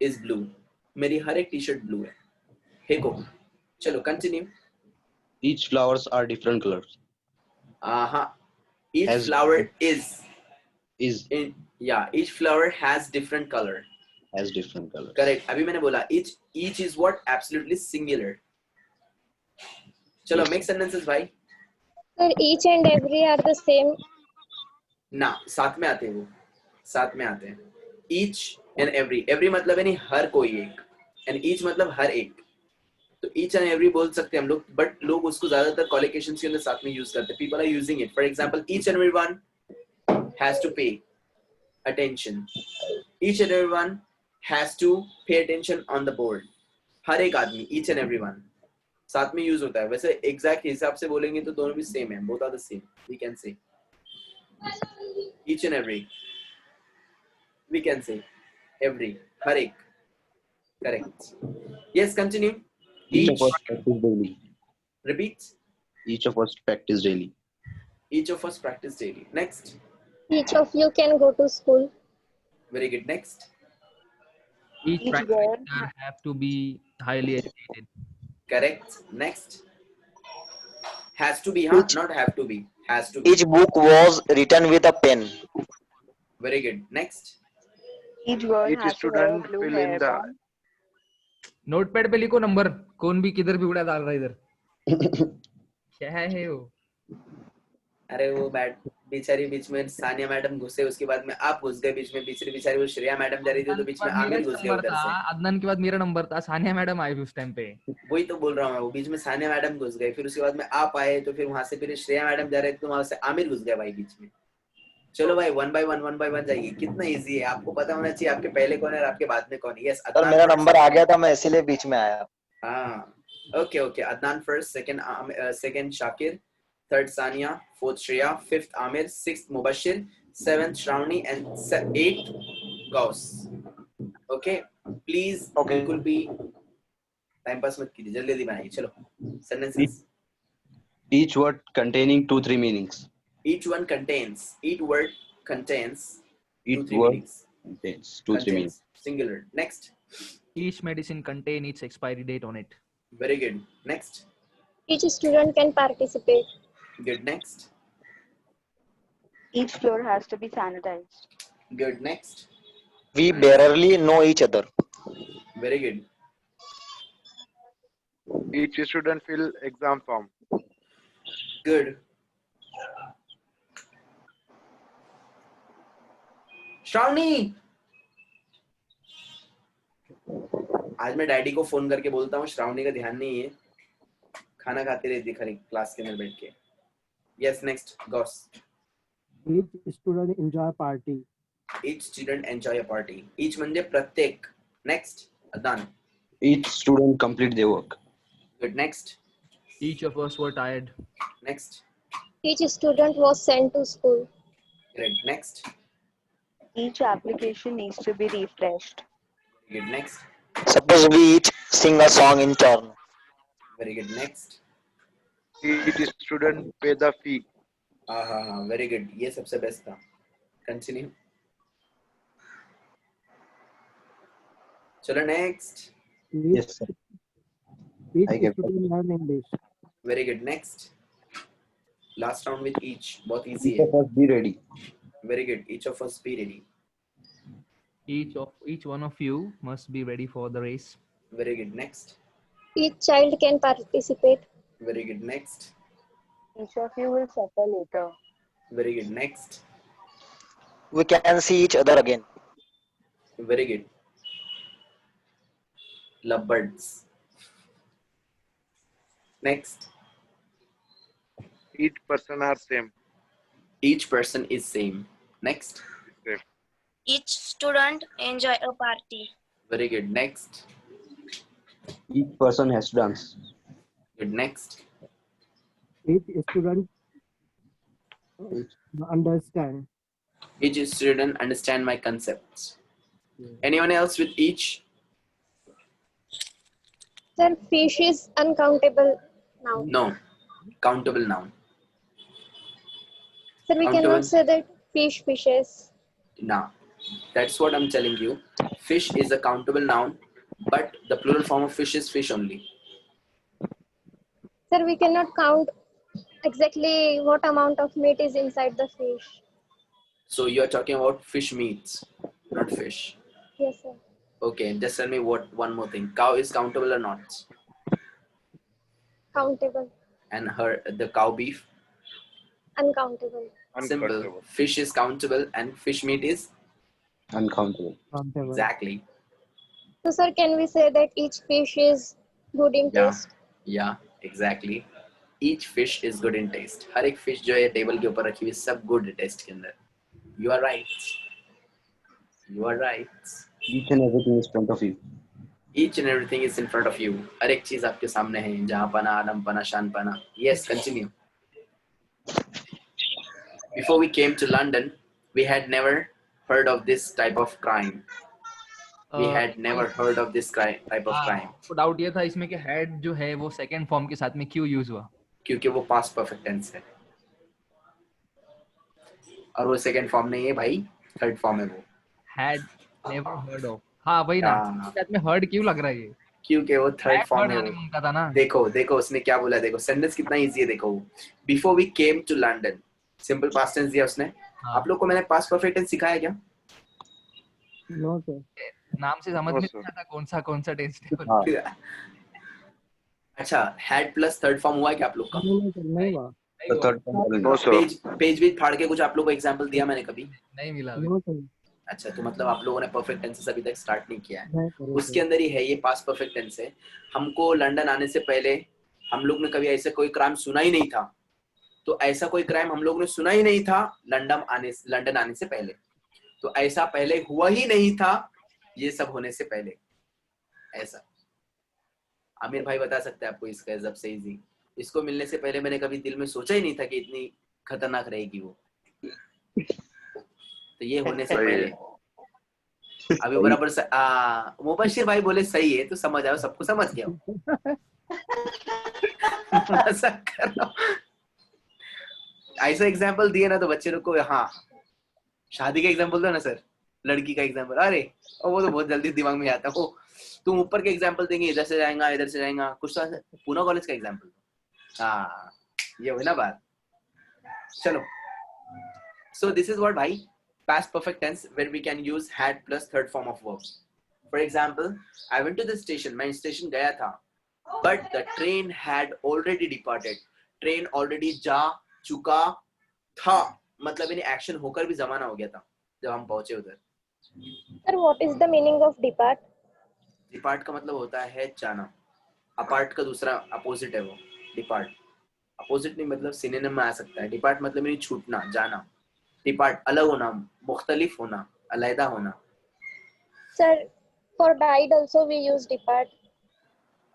is blue. मेरी हर एक t-shirt blue है. हेको. चलो continue. Each flowers are different colors. Each Has- flower is Is in, yeah, each flower has different color. has different colors. Correct. अभी मैंने बोला each is what? Absolutely singular. चलो Yes. make sentences भाई. Sir, each and every are the same. ना साथ में आते हैं वो. साथ में आते हैं. Each and every मतलब यानी हर कोई एक. And each मतलब हर एक. तो each and every बोल सकते हैं हम लोग, but लोग उसको ज्यादातर collocations के अंदर साथ में use करते हैं. People are using it. For example, each and everyone has to pay attention. Each and everyone has to pay attention on the board. हर एक आदमी, each and everyone साथ में यूज होता है. वैसे एग्जैक्ट हिसाब से बोलेंगे तो दोनों भी सेम है. Both are the same. We can say each and every. We can say every. हर एक. Correct. Yes, continue. Each Each. of us practice daily. Repeat. Each of us practice daily. Each of us practice daily. Next. Each of you can go to school. Very good. Next. Each Each prime girl minister have to be highly educated. Correct. Next. Has to be, huh? Each- Not have to be. Has to be. Each book was written with a pen. Very good. Next. Each girl Each has to wear student blue fill in the hairband. Notepad पे लिखो number. कौन भी किधर भी उड़ा डाल रहा है इधर. क्या है वो? अरे वो बेचारी बीच में सानिया मैडम घुसे, उसके बाद में आप घुस गए बीच में. बेचारी वो श्रेया मैडम जा रही थी तो बीच में आमिर घुस गया उधर से. अदनान के बाद मेरा नंबर था. सानिया मैडम आई उस टाइम पे. वही तो बोल रहा हूँ मैं. वो बीच में सानिया मैडम घुस गए, फिर उसके बाद में आप आए, तो फिर वहां से फिर श्रेया मैडम जा रहे थे तो वहां से आमिर घुस गया भाई बीच में. चलो भाई वन बाय वन जाइए. कितना इजी है. आपको पता होना चाहिए आपके पहले कौन है और आपके बाद में कौन है. यस, सर मेरा नंबर आ गया था, मैं इसीलिए बीच में आया. हाँ. Okay. Adnan first, second Shakir, third Sania, fourth Shreya, fifth Amir, sixth Mubashir, seventh Shravani, and eighth Gauss. Okay, please. Okay. बिल्कुल भी टाइम पास मत कीजिए, जल्दी बनाइए. चलो sentences. Each word containing 2-3 meanings. Each word contains Each 2-3 word meanings. contains 2-3 meanings. Singular. Next. Each medicine contain its expiry date on it. Very good. Next. Each student can participate. Good. Next. Each floor has to be sanitized. Good. Next. We barely know each other. Very good. each student fill exam form. Good. Shravani, आज मैं daddy को phone करके बोलता हूँ श्रावणी का ध्यान नहीं है, खाना खाती रहती खरी क्लास के अंदर बैठ के. Yes, next Gauss. Each student enjoy party. Each student enjoy a party. Each म्हणजे प्रत्येक. Next Adnan. Each student complete their work. Good. Next. Each of us were tired. Next. Each student was sent to school. Great. Next. Each application needs to be refreshed. Good. Next. Suppose we each sing a song in turn. Very good. Next. Each student pay the fee. Very good. ये सबसे best था. Continue. चलो next. Yes, sir. Each I get student learn English. Very good. Next. Last round with each. बहुत easy Each है. of us be ready. Very good. Each of us be ready. Each one of you must be ready for the race. Very good. Next. Each child can participate. Very good. Next. Each of you will suffer later. Very good. Next. We can see each other again. Very good. Lovebirds. Next. Each person are same. Each person is same. Next. Same. Each student enjoy a party. Very good. Next. Each person has to dance. Good. Next. Each student understand. Each student understand my concepts. Anyone else with each? Sir, fish is uncountable noun. No. Countable noun. Sir, we Countable. cannot say that fish fishes. Now, that's what I'm telling you. Fish is a countable noun, but the plural form of fish is fish only. Sir, we cannot count exactly what amount of meat is inside the fish. So you're talking about fish meats, not fish. Yes, sir. Okay, just tell me one more thing. Cow is countable or not? Countable, And the cow beef? uncountable. Simple. Uncountable. Fish is countable and fish meat is? Uncountable. Countable. Exactly. So, sir, can we say that each fish is good in Yeah. taste? Yeah, exactly. Each fish is good in taste. हर एक fish जो है table के ऊपर रखी हुई सब good taste के अंदर. You are right. You are right. Each and everything is in front of you. Each and everything is in front of you. हर एक चीज आपके सामने है. जहाँ पना, आलम पना, शान पना. Yes, continue. Before we came to London, we had never heard of this type of crime. We had never heard of this type of crime. तो डाउट ये था इसमें कि हेड जो है वो सेकंड फॉर्म के साथ में क्यों यूज हुआ? क्योंकि वो past perfect tense है. और वो second form नहीं है भाई, third form है वो. Had never heard of. हाँ वही ना. हाँ. साथ में heard क्यों लग रहा है ये? क्योंकि वो third Had form heard है आने वो. मांगता था ना. देखो उसने क्या बोला. देखो सेंटेंस कितना इजी है. देखो before we came to London, simple past tense दिया उसने. आप लोग को मैंने पास्ट परफेक्ट टेंस सिखाया क्या? No, sir. नाम से समझ में Also. नहीं आता कौन सा टेंस है. हाँ. अच्छा, हैड प्लस थर्ड फॉर्म हुआ है क्या आप लोग का? No, sir, नहीं हुआ. The third one. No, sir. Page भी फाड़ के कुछ आप लोग को एग्जांपल दिया मैंने कभी? नहीं मिला अभी. No, sir. अच्छा, तो मतलब आप लोगों ने परफेक्ट टेंसेस अभी तक स्टार्ट नहीं किया है. नहीं करो, उसके sir. अंदर ही है ये पास्ट परफेक्ट टेंस है. हमको लंदन आने से पहले हम लोग ने कभी ऐसा कोई क्राइम सुना ही नहीं था. तो ऐसा कोई क्राइम हम लोग ने सुना ही नहीं था लंदन आने से पहले. तो ऐसा पहले हुआ ही नहीं था ये सब होने से पहले. ऐसा आमिर भाई बता सकते हैं आपको इसका सबसे इजी. इसको मिलने से पहले मैंने कभी दिल में सोचा ही नहीं था कि इतनी खतरनाक रहेगी वो. तो ये होने से सही है. पहले अभी बराबर से मुबशिर भाई बोले सही है तो समझ आओ, सबको समझ गया. मजाक कर रहा हूं. ऐसा एग्जांपल दिए ना तो बच्चे लोग को, हाँ शादी का एग्जांपल दो ना सर, लड़की का एग्जांपल, अरे वो तो बहुत जल्दी दिमाग में आता है. वो तुम ऊपर के एग्जांपल देंगे, इधर से जाएगा इधर से जाएगा, कुछ तो पूना कॉलेज का एग्जांपल. हाँ ये हुई ना बात. चलो, so this is what भाई past perfect tense where we can use had plus third form of verbs. For example, I went to the station. मैं स्टेशन गया था, but the train had already departed. Train already जा चुका था, मतलब इन्हें action होकर भी जमाना हो गया था जब हम पहुंचे उधर. Sir, what is the meaning of depart? Depart का मतलब होता है जाना. अपार्ट का दूसरा अपोजिट है वो डिपार्ट. अपोजिट नहीं मतलब सिनोनिम में आ सकता है. डिपार्ट मतलब नहीं छूटना, जाना. डिपार्ट अलग होना, मुख्तलिफ होना, अलहदा होना. Sir, for died also we use depart.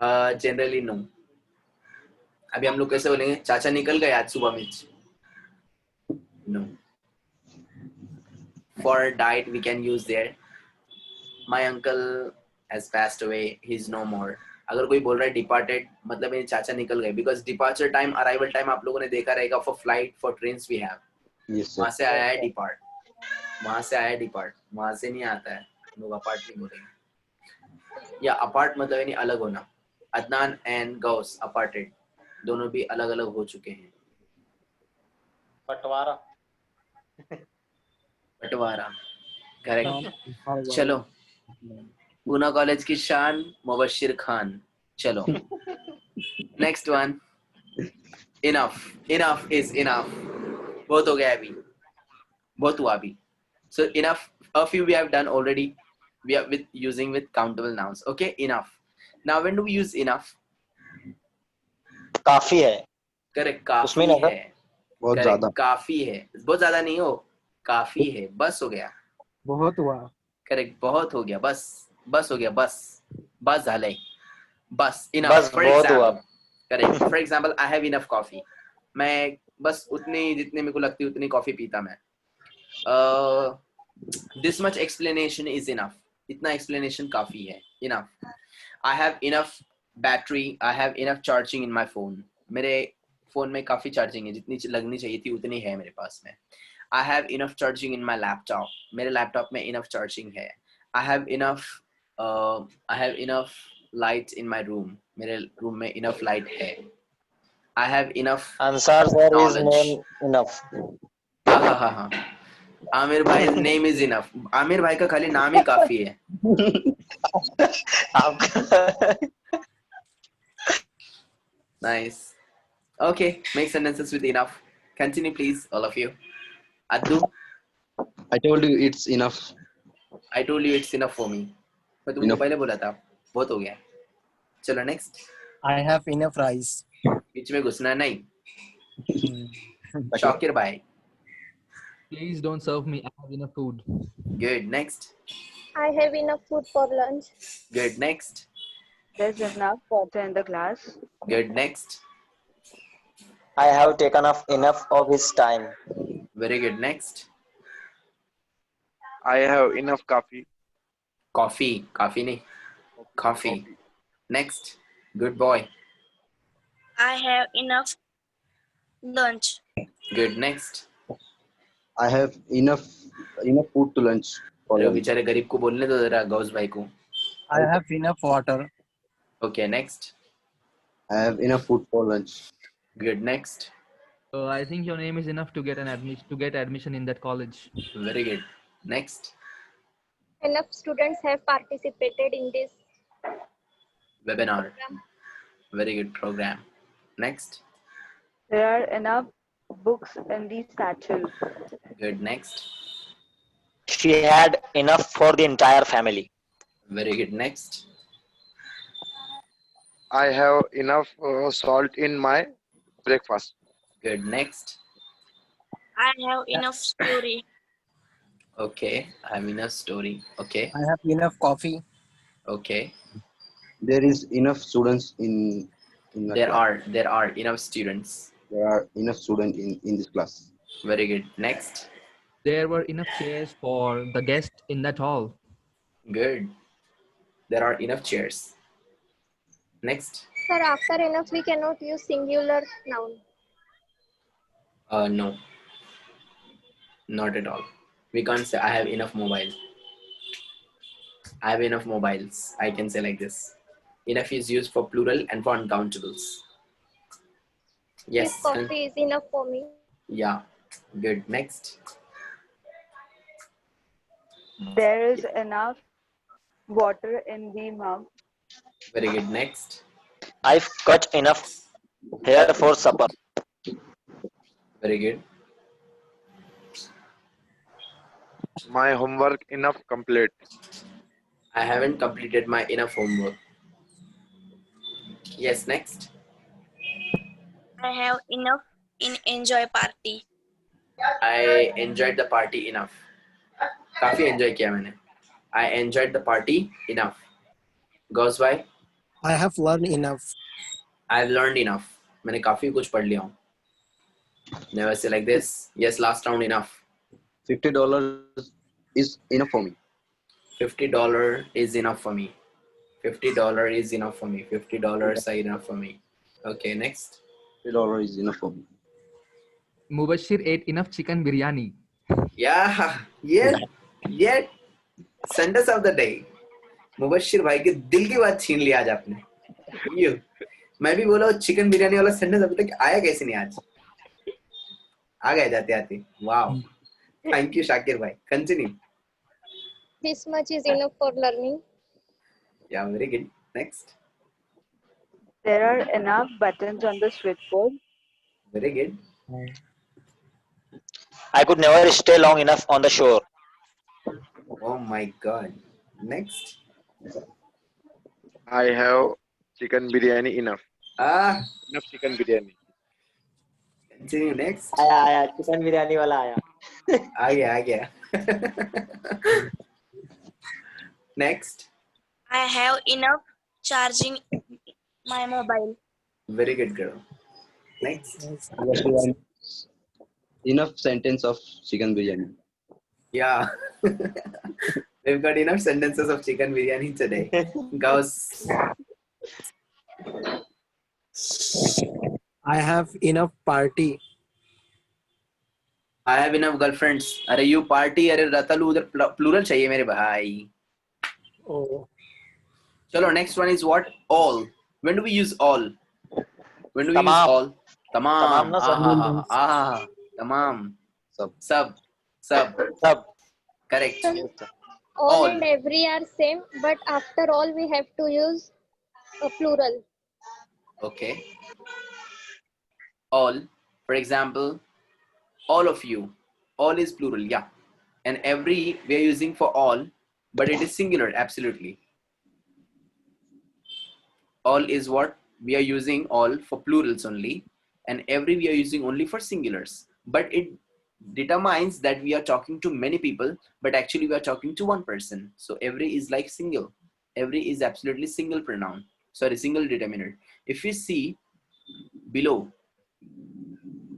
Generally no. अभी हम लोग कैसे बोलेंगे? चाचा निकल गए आज सुबह में. No. For died we can use there. My uncle has passed away. He's no more. अगर कोई बोल रहा है डिपार्टेड, मतलब मेरे चाचा निकल गए. Because departure time, arrival time आप लोगों ने देखा रहेगा for flight, for trains we have. Yes, वहां sir. से आया है डिपार्ट. वहां से आया है डिपार्ट. वहां से नहीं आता है. लोग अपार्ट नहीं बोलेंगे. या अपार्ट मतलब यानी अलग होना. अदनान एंड गौस अपार्टेड, दोनों भी अलग अलग हो चुके हैं. बंटवारा. बंटवारा, करेक्ट. चलो, पूना कॉलेज की शान मुबशिर खान. चलो, next one. Enough. Enough is enough. बहुत हो गया अभी, बहुत हुआ अभी. So enough. A few we have done already. We are with using with countable nouns. Okay, enough. Now when do we use enough? काफी है. Correct. काफी उसमें ना है. बहुत Correct, ज्यादा. काफी है. बहुत ज्यादा नहीं हो, काफी है. बस हो गया. बहुत हुआ. करेक्ट. बहुत हो गया. बस. बस हो गया. बस. बस झालंय. बस. Enough. बस For बहुत हुआ. example. Correct. For example, I have enough coffee. मैं बस उतनी जितने मेरे को लगती है उतनी कॉफी पीता मैं. This much explanation is enough. इतना explanation काफी है. Enough. I have enough battery. I have enough charging in my phone. मेरे फोन में काफी चार्जिंग है, जितनी लगनी चाहिए थी उतनी है मेरे पास में. I have enough charging in my laptop. मेरे लैपटॉप में enough charging है. I have enough light in my room. मेरे रूम में enough light है. I have enough Ansar sir is knowledge. name enough. हाँ. आमिर भाई नेम इज इनफ. आमिर भाई का खाली नाम ही काफी है. Nice. Okay, make sentences with enough. Continue please, all of you. Addu, I told you it's enough. I told you it's enough for me. मैं तुमको Enough. पहले बोला था. बहुत हो गया. चलो next. I have enough rice. बीच में घुसना नहीं. शाकिर भाई. Please don't serve me. I have enough food. Good. Next. I have enough food for lunch. Good. Next. There's enough water in the glass. Good. Next. I have taken enough of his time. Very good. Next. I have enough coffee. Coffee. Coffee नहीं. Coffee. Next. Good boy. I have enough lunch. Good. Next. I have enough food to lunch. For अरे lunch. बेचारे गरीब को बोलने दो जरा, गौस भाई को. I have enough water. Okay. Next. I have enough food for lunch. Good. Next. I think your name is enough to get admission in that college. Very good. Next. Enough students have participated in this Webinar. program. Very good program. Next. There are enough books in the satchel. Good. Next. She had enough for the entire family. Very good. Next. I have enough salt in my breakfast. Good. Next. I have enough story. Okay. I have enough story. Okay. I have enough coffee. Okay. There is enough students in the There class. are enough students. There are enough students in this class. Very good. Next. There were enough chairs for the guests in that hall. Good. There are enough chairs. Next. Sir, after enough we cannot use singular noun. No. Not at all. We can't say I have enough mobile. I have enough mobiles. I can say like this. Enough is used for plural and for uncountables. Yes. This coffee is enough for me. Yeah. Good. Next. There is enough water in the mug. Very good. Next. I've got enough hair for supper. Very good. My homework enough complete. I haven't completed my enough homework. Yes. Next. I have enough in enjoy party. I enjoyed the party enough. काफी enjoy किया मैंने. I enjoyed the party enough. Goes by. I have learned enough. I've learned enough. मैंने काफी कुछ पढ़ लिया हूँ. Never say like this. Yes, last round enough. $50 is enough for me. $50 is enough for me. $50 is enough for me. $50 are enough for me. Okay, next. $50 is enough for me. Mubashir ate enough chicken biryani. Yeah, yet. Sentence of the day. Mubashshir भाई के दिल की बात छीन लिया आज आपने. You. मैं भी बोला चिकन बिरयानी वाला सेंटेंस अभी तक आया कैसे नहीं आज? आ गया जाते आते. Wow. Thank you शाकिर भाई. Continue. This much is enough for learning. Yeah, very good. Next. There are enough buttons on the switchboard. Very good. I could never stay long enough on the shore. Oh my God. Next. I have chicken biryani enough. Ah, Enough chicken biryani. continue next. आया chicken biryani वाला आया. आ गया. Next. I have enough charging my mobile. Very good girl. Next. Enough sentence of chicken biryani. Yeah. We've got enough sentences of chicken biryani today. Gauss. I have enough party. I have enough girlfriends. अरे you party, अरे रतलू उधर plural चाहिए मेरे भाई. Oh. चलो next one is what? All. When do we use all? When do we use Tamam. all? Tamam Tamam. ना सब. Tamam. Sab. Sab. Correct. All, All. and every are same, but after all we have to use a plural. Okay. All. For example, all of you. All is plural, yeah. And every we are using for all, but it is singular, absolutely. All is what? We are using all for plurals only, and every we are using only for singulars. But it determines that we are talking to many people, but actually we are talking to one person. So every is like single. Every is absolutely single pronoun. Sorry, single determiner. If you see below,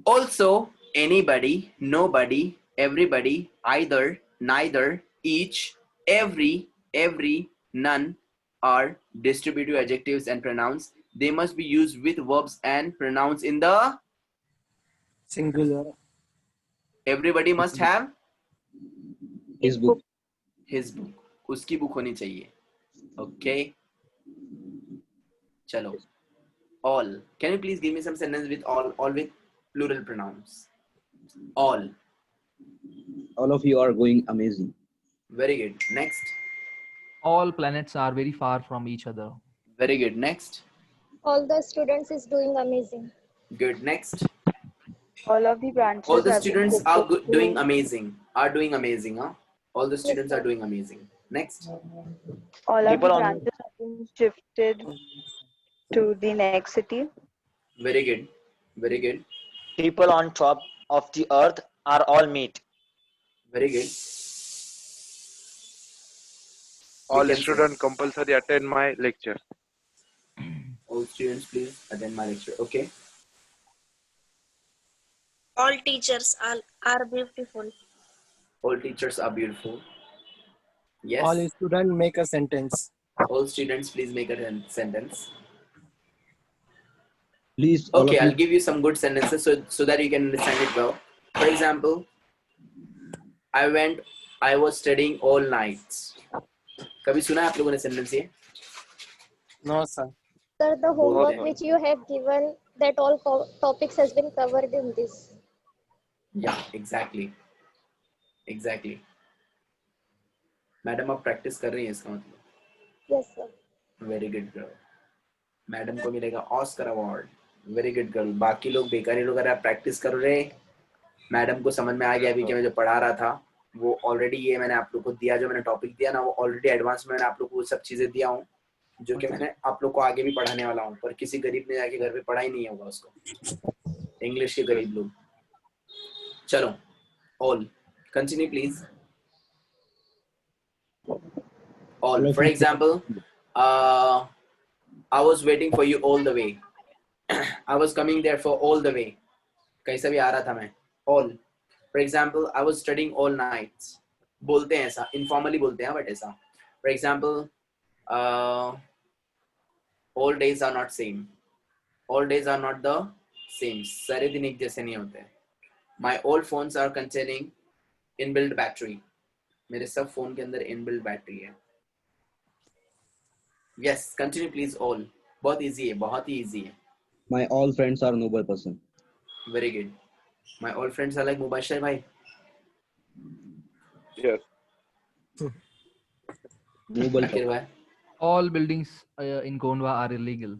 also, anybody, nobody, everybody, either, neither, each, every, none are distributive adjectives and pronouns. They must be used with verbs and pronouns in the Singular. everybody must have His book. his book. उसकी book होनी चाहिए. Okay. चलो. All. Can you please give me some sentence with all with plural pronouns? All. All of you are going amazing. Very good. Next. All planets are very far from each other. Very good. Next. All the students is doing amazing. Good. Next. All of the branches. All the have been students are shifted doing to- amazing. Are doing amazing, huh? All the students are doing amazing. Next. All of the People on- branches have been shifted to the next city. Very good. Very good. People on top of the earth are all meat. Very good. All can say- students compulsory attend my lecture. All students, please attend my lecture. Okay. All teachers are beautiful. All teachers are beautiful. Yes. All students make a sentence. All students, please make a sentence. Please, all Okay, of I'll you. give you some good sentences so that you can understand it well. For example, I was studying all nights. कभी सुना है आप लोगों ने sentence ये? No, sir. Sir, the homework Okay. which you have given, that all topics has been covered in this. Yeah, exactly. Exactly. Madam आप practice कर रही हैं इसका मतलब. Yes, sir. Very good girl. Madam को मिलेगा Oscar award. Very good girl. बाकी लोग बेकारी लोग अगर आप प्रैक्टिस कर रहे, मैडम को समझ में आ गया अभी कि मैं जो पढ़ा रहा था वो ऑलरेडी ये मैंने आप लोग को दिया, जो मैंने टॉपिक दिया ना वो ऑलरेडी एडवांस में मैंने आप लोग को वो सब चीजें दिया हूँ जो कि मैंने आप लोग को आगे भी पढ़ाने वाला हूँ, पर किसी गरीब ने जाके घर पे पढ़ा ही नहीं होगा उसको, इंग्लिश के गरीब लोग. चलो, all continue please. All. For example, I was waiting for you all the way. I was coming there for all the way. कहीं से भी आ रहा था मैं. All. For example, I was studying all nights. बोलते हैं ऐसा, informally बोलते हैं but ऐसा. For example, all days are not same. All days are not the same. सारे दिन एक जैसे नहीं होते. My all phones are containing inbuilt battery. मेरे सब फोन के अंदर inbuilt battery है. Yes, continue please. All. बहुत easy है, बहुत ही easy है. My all friends are noble person. Very good. My all friends are like Mubashir bhai. Yes. Noble Shakir bhai. All buildings in Kondwa are illegal.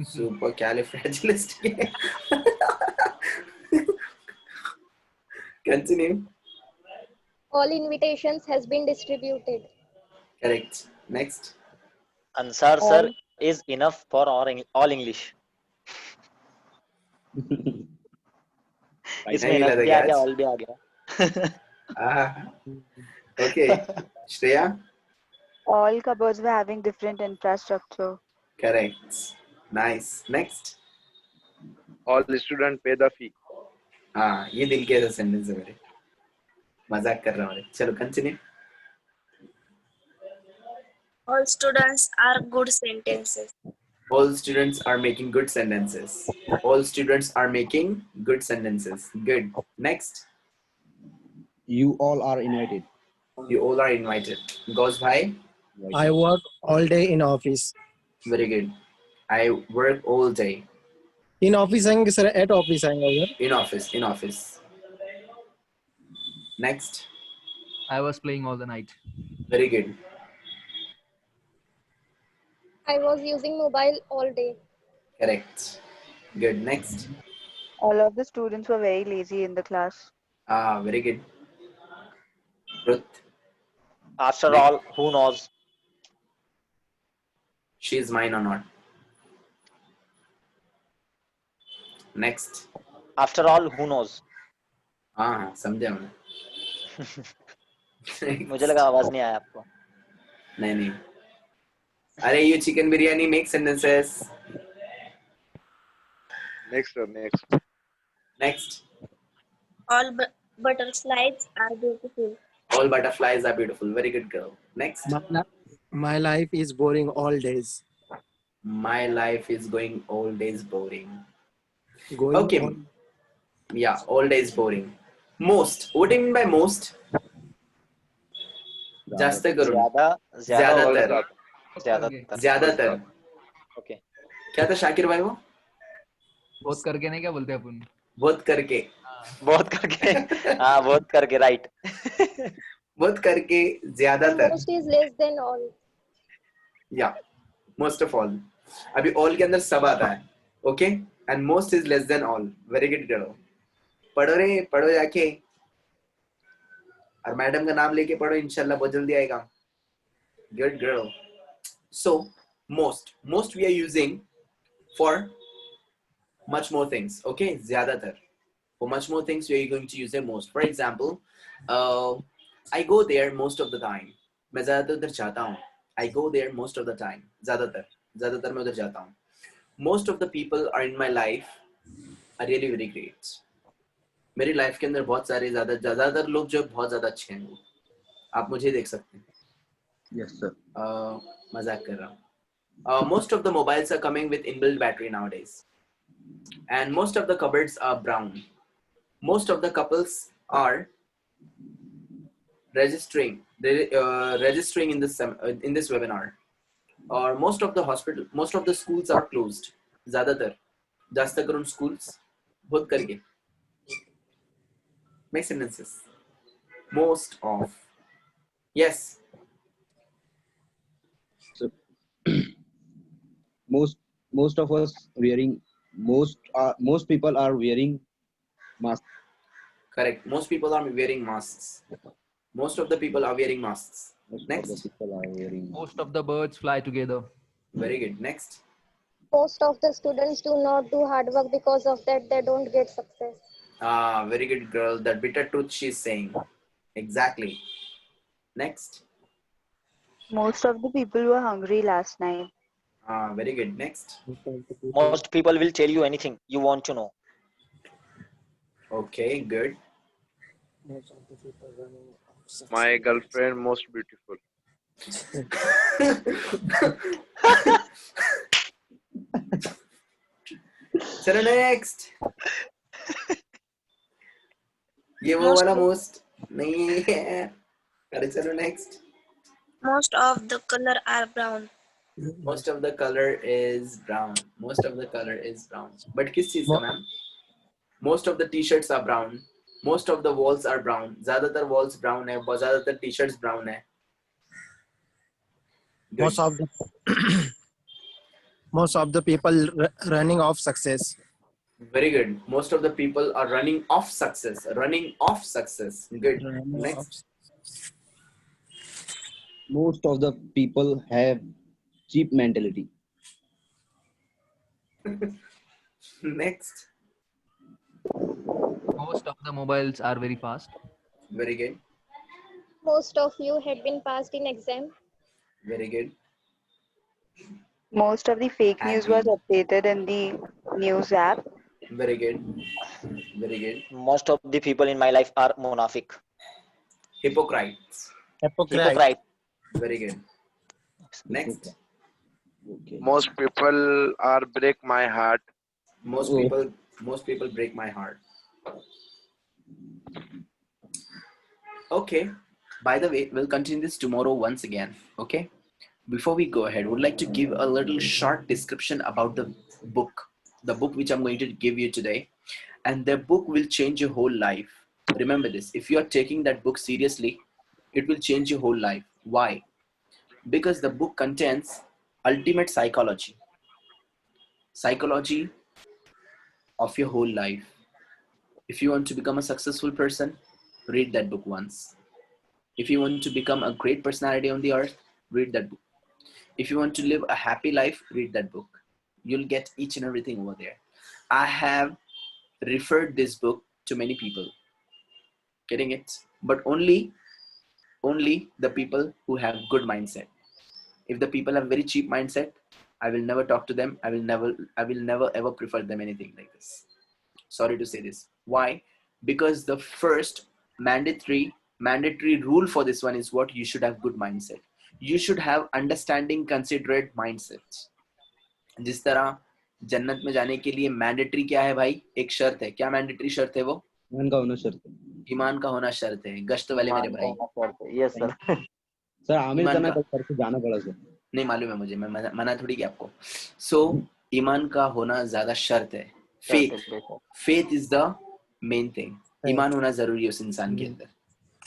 Super califragilistic. Continue. All invitations has been distributed. Correct. Next. Ansar All. sir is enough for all English. इसमें नहीं enough लगा भी आ आज. गया, all भी आ गया. Okay. Shreya. All cupboards were having different infrastructure. Correct. Nice. Next. All students pay the fee. हाँ, ये दिल के सेंटेंस है मेरे. मजाक कर रहा हूँ. चलो continue. All students are good sentences. All students are making good sentences. All students are making good sentences. Good. Next. You all are invited. You all are invited. Ghosh bhai. I work all day in office. Very good. I work all day. In office आएंगे sir, at office आएंगे उधर. In office. In office. Next. I was playing all the night. Very good. I was using mobile all day. Correct. Good. Next. All of the students were very lazy in the class. Very good. Ruth. After Next. all, who knows? She is mine or not. Next. After all, who knows? हाँ समझा मैं. मुझे लगा आवाज नहीं आया आपको. नहीं नहीं. अरे you chicken biryani make sentences. Next, sir. Next. Next. All butterflies are beautiful. All butterflies are beautiful. Very good girl. Next. My life is boring all days. My life is going all days boring. Going Okay. on. Yeah, all days boring. Most. What do you mean by most? जास्त करून. ज्यादातर. ज्यादातर. Okay. क्या था शाकिर भाई वो? बहुत करके नहीं क्या बोलते हैं अपन? बहुत करके. बहुत करके. हाँ बहुत करके right. बहुत करके ज्यादातर. Most is less than all. Yeah. Most of all. अभी all के अंदर सब आता है. Okay? And most is less than all. Very good girl. पढ़ो रे, पढ़ो जाके. और मैडम का नाम लेके पढ़ो, इंशाल्लाह बहुत जल्दी आएगा. Good girl. So most we are using for much more things. Okay, ज़्यादातर. For much more things we are going to use the most. For example, I go there most of the time. मैं ज़्यादातर उधर जाता हूँ. I go there most of the time. ज़्यादातर मैं उधर जाता हूँ. Most of the people are in my life are really very great. मेरी लाइफ के अंदर बहुत सारे ज़्यादातर लोग जो बहुत ज़्यादा अच्छे हैं वो. आप मुझे देख सकते हैं. Yes, sir. मजाक कर रहा हूँ. Most of the mobiles are coming with inbuilt battery nowadays. And most of the cupboards are brown. Most of the couples are registering in this webinar. Or most of the schools are closed. ज़्यादातर, जास्त करून schools, बहुत करके. Make sentences. Most of. Yes. So, most of us wearing most people are wearing masks. Correct. Most people are wearing masks. Most of the people are wearing masks. Next. Most of the people are wearing. Most of the birds fly together. Very good. Next. Most of the students do not do hard work, because of that they don't get success. Very good girl. That bitter truth she's saying. Exactly. Next. Most of the people were hungry last night. Very good. Next. Most people will tell you anything you want to know. Okay, good. My girlfriend most beautiful. चलो next. ये वो वाला most नहीं है. अरे चलो next. Most of the color are brown. Most of the color is brown. Most of the color is brown. But किस चीज का ma'am? Most of the t-shirts are brown. Most of the walls are brown. ज्यादातर walls brown है. बहुत ज्यादातर t-shirts brown है. Good. Most of the people running off success. Very good. Most of the people are running off success. Running off success. Good. Next. Most of the people have cheap mentality. Next. Most of the mobiles are very fast. Very good. Most of you have been passed in exam. Very good. Most of the fake news was updated in the news app. Very good. Very good. Most of the people in my life are munafiq. Hypocrites. Hypocrite. Very good. Next. Okay. Most people are break my heart. Most people break my heart. Okay. By the way, we'll continue this tomorrow once again. Okay. Before we go ahead, would like to give a little short description about the book which I'm going to give you today. And the book will change your whole life. Remember this, if you are taking that book seriously, it will change your whole life. Why? Because the book contains ultimate psychology of your whole life. If you want to become a successful person, read that book once. If you want to become a great personality on the earth, read that book. If you want to live a happy life, read that book. You'll get each and everything over there. I have referred this book to many people. Getting it? But only the people who have good mindset. If the people have very cheap mindset, I will never talk to them. I will never ever prefer them anything like this. Sorry to say this. Why? Because the first mandatory rule for this one is what? You should have good mindset. You should have understanding, considerate mindset. जिस तरह जन्नत में जाने के लिए mandatory क्या है भाई? एक शर्त है. क्या मैंडेटरी शर्त है वो? ईमान का होना शर्त है. ईमान का होना शर्त है. गश्त वाले मेरे भाई. Yes sir. सर आमिर का ना कल से जाना पड़ा सर. नहीं मालूम है मुझे, मैं मना थोड़ी किया आपको. So ईमान का होना ज्यादा शर्त है. Faith is the main thing. ईमान होना जरूरी है उस इंसान के अंदर.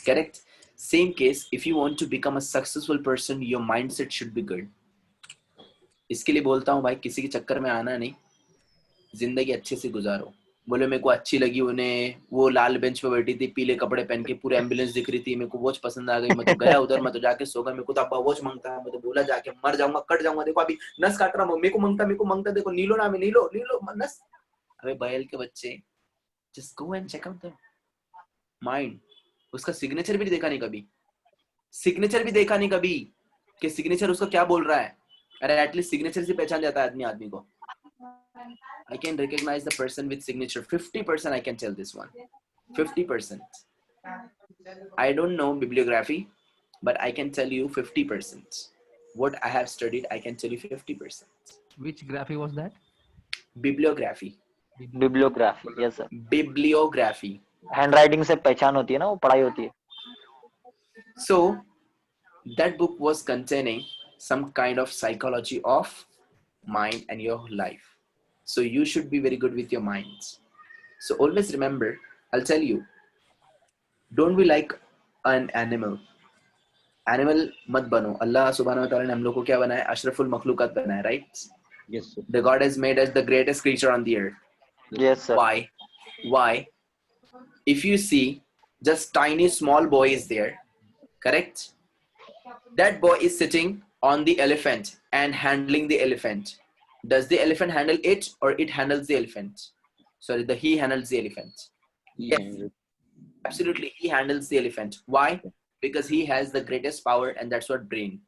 Correct? Same case, if you want to become a successful person, your mindset should be good. इसके लिए बोलता हूँ भाई, किसी के चक्कर में आना नहीं, जिंदगी अच्छे से गुजारो. बोले मेरे को अच्छी लगी उन्हें, वो लाल बेंच पे बैठी थी, पीले कपड़े पहन के, पूरे एम्बुलेंस दिख रही थी, मेरे को वॉच पसंद आ गई, मैं तो गया उधर, मैं तो जाके सो गया, मेरे को तो अब्बा वॉच मांगता है, मैं तो बोला जाके मर जाऊंगा, कट जाऊंगा, देखो अभी नस काट रहा हूँ, मेरे को मांगता, देखो नीलो ना, मैं नीलो नस. अबे बैल के बच्चे, just go and check out the mind. उसका सिग्नेचर भी देखा नहीं कभी, कि सिग्नेचर उसका क्या बोल रहा है. अरे एटलीस्ट सिग्नेचर से पहचान जाता है आदमी को. I can recognize the person with signature. 50% I can tell this one. 50%. I don't know bibliography, but I can tell you 50%. What I have studied, I can tell you 50%. Which graphy was that? Bibliography. Bibliography. Yes sir. Bibliography. Handwriting से पहचान होती है ना, वो पढ़ाई होती है. So that book was containing some kind of psychology of mind and your life. So you should be very good with your minds. So always remember, I'll tell you, don't be like an animal. Animal mat bano. Allah subhanahu wa ta'ala ne hum log ko kya banaya? Ashraful makhlukat banaya, right? Yes sir. The God has made us the greatest creature on the earth. Yes sir. Why? If you see, just tiny small boy is there, correct? That boy is sitting on the elephant and handling the elephant. Does the elephant handle it, or it handles the elephant? Sorry, he handles the elephant. Yes, absolutely, he handles the elephant. Why? Because he has the greatest power, and that's what brain.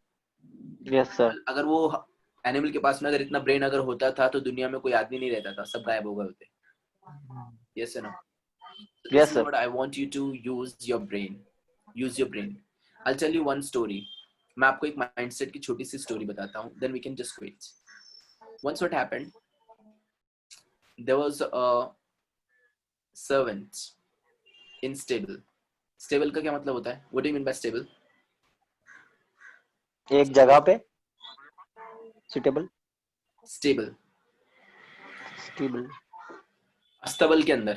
Yes, sir. अगर वो animal के पास में अगर इतना brain अगर होता था तो दुनिया में कोई आदमी नहीं रहता था, सब गायब हो गए होते. Yes or no? So Yes, this is sir. what I want you to use your brain. Use your brain. I'll tell you one story. मैं आपको एक mindset की छोटी सी story बताता हूँ. Then we can just quit. Once what happened? There was a servant in stable. Stable का क्या मतलब होता है? What do you mean by stable? एक जगह पे suitable. Stable. Stable. अस्तबल के अंदर.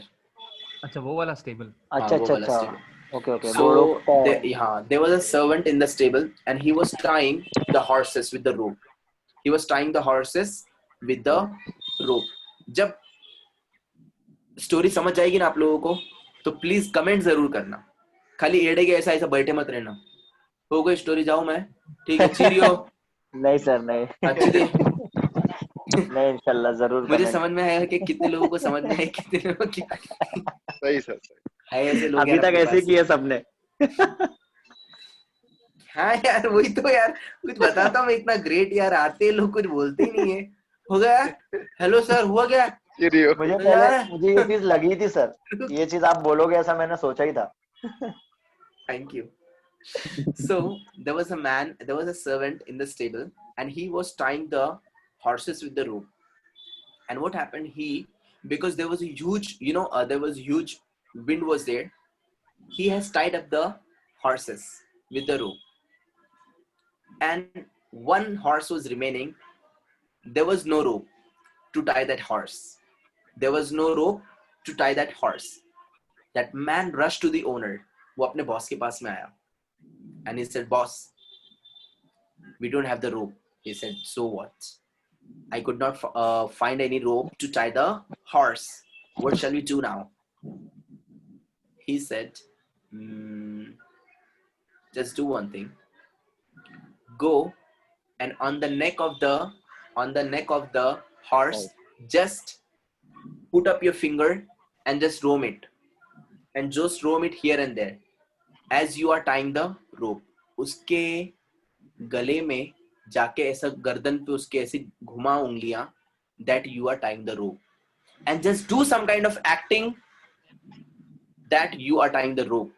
अच्छा वो वाला स्टेबल. अच्छा वो अच्छा वाला अच्छा. stable. Okay, okay. So घोड़ों there was a servant in the stable and he was tying the horses with the rope. He was tying the horses with the rope. जब स्टोरी समझ जाएगी ना आप लोगों को तो प्लीज कमेंट जरूर करना. खाली एड़े के ऐसा ऐसा बैठे मत रहना. हो गई स्टोरी, जाऊं मैं? ठीक है, चीरियो. नहीं सर नहीं. अच्छी थी. नहीं इंशाल्लाह जरूर. मुझे समझ में आया कि कितने लोगों को समझ में आया, कितने लोगों की सही सर, सही. है ऐसे लोग अभी यार तक अपने ऐसे पास. किया सबने. हाँ यार, वही तो यार, कुछ बताता हूँ मैं, इतना ग्रेट यार, आते हैं लोग, कुछ बोलते ही नहीं है. हो गया? हेलो सर, हुआ क्या? चीरियो. मुझे यार. पहले मुझे ये चीज लगी थी सर. ये चीज आप बोलोगे ऐसा मैंने सोचा ही था. Thank you. So there was a servant in the stable, and he was tying the horses with the rope. And what happened? Because there was a huge, there was huge wind was there. He has tied up the horses with the rope, and one horse was remaining. There was no rope to tie that horse. There was no rope to tie that horse. That man rushed to the owner. वो अपने boss के पास में आया. And he said, boss, we don't have the rope. He said, so what? I could not find any rope to tie the horse. What shall we do now? He said, just do one thing. Go and on the neck of the horse, just put up your finger and just roam it. And just roam it here and there. As you are tying the rope. उसके गले में जाके ऐसा गर्दन पे उसके ऐसे घुमा उंगलियां, that you are tying the rope. And just do some kind of acting that you are tying the rope.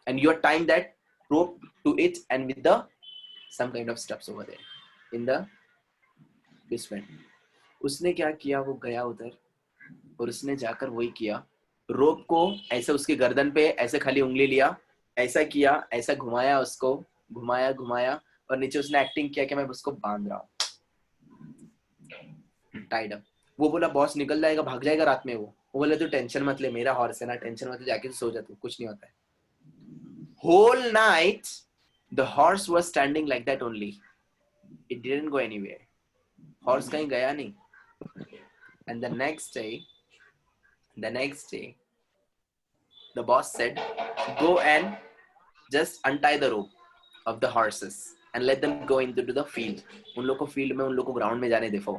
And you are tying that rope to it and with the some kind of steps over there. In the basement. उसने क्या किया, वो गया उधर और उसने जाकर वही किया. रोप को ऐसे उसके गर्दन पे ऐसे खाली उंगली लिया, ऐसा किया, ऐसा घुमाया, उसको घुमाया और नीचे उसने एक्टिंग किया कि मैं उसको बांध रहा हूँ. Tied up. वो बोला बॉस निकल जाएगा, भाग जाएगा रात में. वो बोले तू टेंशन मत ले, मेरा हॉर्स है ना, टेंशन मत ले, जाके सो जा तू, कुछ नहीं होता है. Whole night the horse was standing like that only. It didn't go anywhere. Horse कहीं गया नहीं. And the next day the boss said, go and just untie the rope of the horses and let them go into the field. उन लोग को field में, उन लोग को ग्राउंड में जाने दे for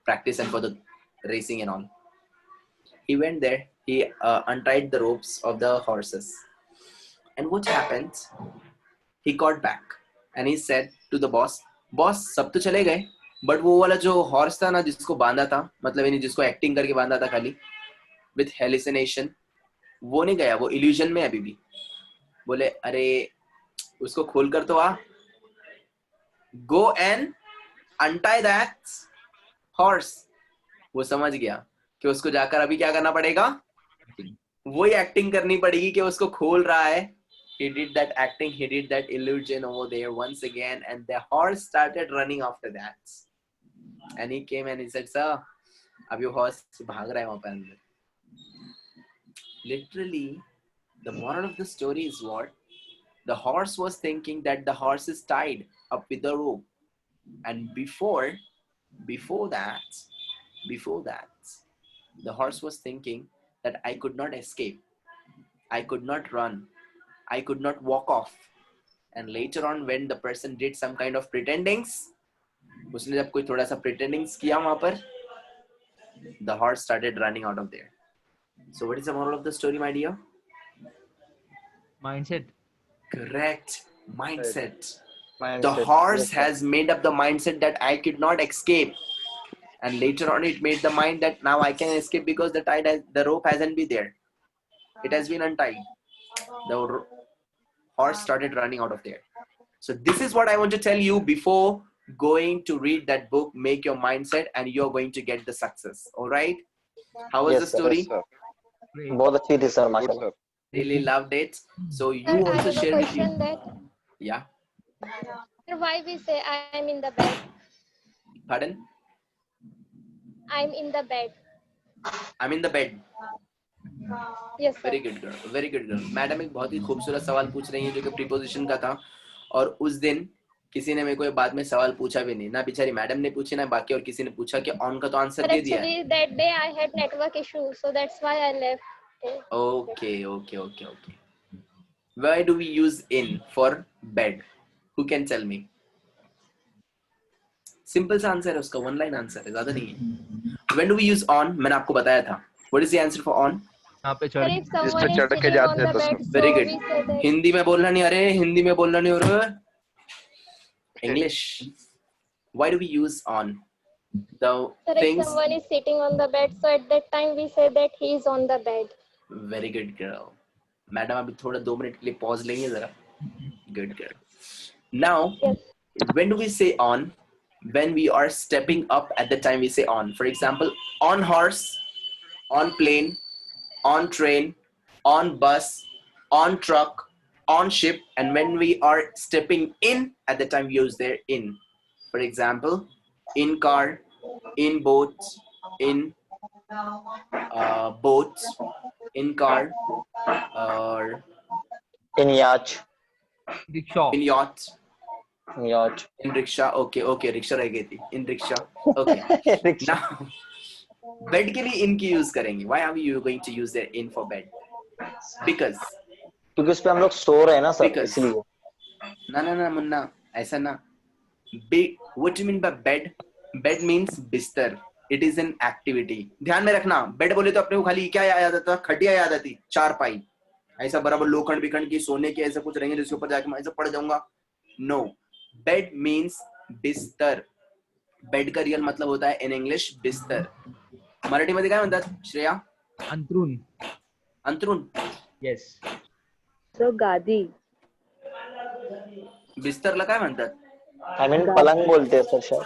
practice and for the racing and all. He went there. He untied the ropes of the horses. And what happened? He got back and he said to the boss, सब तो चले गए, but वो वाला जो horse था ना, जिसको बांधा था, मतलब यानी जिसको एक्टिंग करके बांधा था खाली with hallucination, वो नहीं गया, वो इल्यूजन में अभी भी. बोले अरे उसको खोल कर तो आ. Go and untie that horse. वो समझ गया कि उसको जाकर अभी क्या करना पड़ेगा, वही एक्टिंग करनी पड़ेगी कि उसको खोल रहा है. He did that acting, he did that illusion over there once again, and the horse started running after that. And he came and he said, sir, अभी वो horse भाग रहा है वहां पर अंदर. Literally, the moral of the story is what? The horse was thinking that the horse is tied up with the rope. And before that, the horse was thinking that I could not escape. I could not run. I could not walk off. And later on, when the person did some kind of pretendings, उसने जब कोई थोड़ा सा pretendings किया वहां पर, the horse started running out of there. So what is the moral of the story, my dear? Mindset. Correct. Mindset. The horse has made up the mindset that I could not escape, and later on it made the mind that now I can escape because the rope hasn't been there. It has been untied. The horse started running out of there. So this is what I want to tell you before going to read that book, Make Your Mindset, and you're going to get the success. All right? How was the story? Yes, sir. बहुत अच्छी थी sir Good, माशाल्लाह. sir. Really loved it. So you Sir, I also have a share with question you. that Yeah. sir, why we say I am in the bed? Pardon? I'm in the bed. I'm in the bed. Yes, sir. Very good girl, very good girl. Madam एक बहुत ही खूबसूरत सवाल पूछ रही है जो कि preposition का था, और उस दिन किसी ने मेरे को बाद में सवाल पूछा भी नहीं ना, बेचारी मैडम ने पूछी ना बाकी, और किसी ने पूछा कि ऑन का तो आंसर But दे दिया है. actually, that day I had network issue, so that's why I left. Okay. Why do we use in for bed? Who can tell me? Simple सा आंसर है उसका, वन लाइन आंसर है, ज्यादा नहीं है. When do we use on? मैंने आपको बताया था. What is the answer for on? यहाँ पे Sir, चढ़ if someone पे is चढ़ के sitting जाते on हैं the तो bed, so Very good. we say that. Hindi में बोलना नहीं, अरे हिंदी में बोलना नहीं हो रहा. English. Why do we use on? The Sir, if things. someone is sitting on the bed, so at that time we say that he is on the bed. Very good girl. Madam अभी थोड़ा 2 minute के लिए pause लेंगे जरा. Good girl. Now, Yes. when do we say on? When we are stepping up, at the time we say on. For example, on horse, on plane, on train, on bus, on truck, on ship, and when we are stepping in, at the time we use there in. For example, in car, in boat, in boat, in car, or In yacht. Rickshaw. in yacht, Yacht. in rickshaw. Okay, rickshaw रह गई थी. In rickshaw. Okay. Rickshaw. Now, bed के लिए in की use करेंगे. Why are we going to use their in for bed? Because. क्योंकि उस पे हम लोग सो रहे हैं ना सर, Because. इसलिए. ना मुन्ना, ऐसा ना. What do you mean by bed? Bed means बिस्तर. It is an activity. ध्यान में रखना, बेड बोले तो अपने को खाली क्या याद आता? खटिया याद आती, चारपाई, ऐसा बराबर लोखंड बिखंड की सोने की ऐसा कुछ रहेंगे जिसके ऊपर जाके मैं ऐसा पड़ जाऊंगा. No. Bed means बिस्तर. बेड का रियल मतलब होता है इन इंग्लिश बिस्तर. मराठीमध्ये काय म्हणतात श्रेया? अंतरून. अंतरून. येस. So गादी. बिस्तरला काय म्हणतात? I mean पलंग बोलते हैं सर शायद.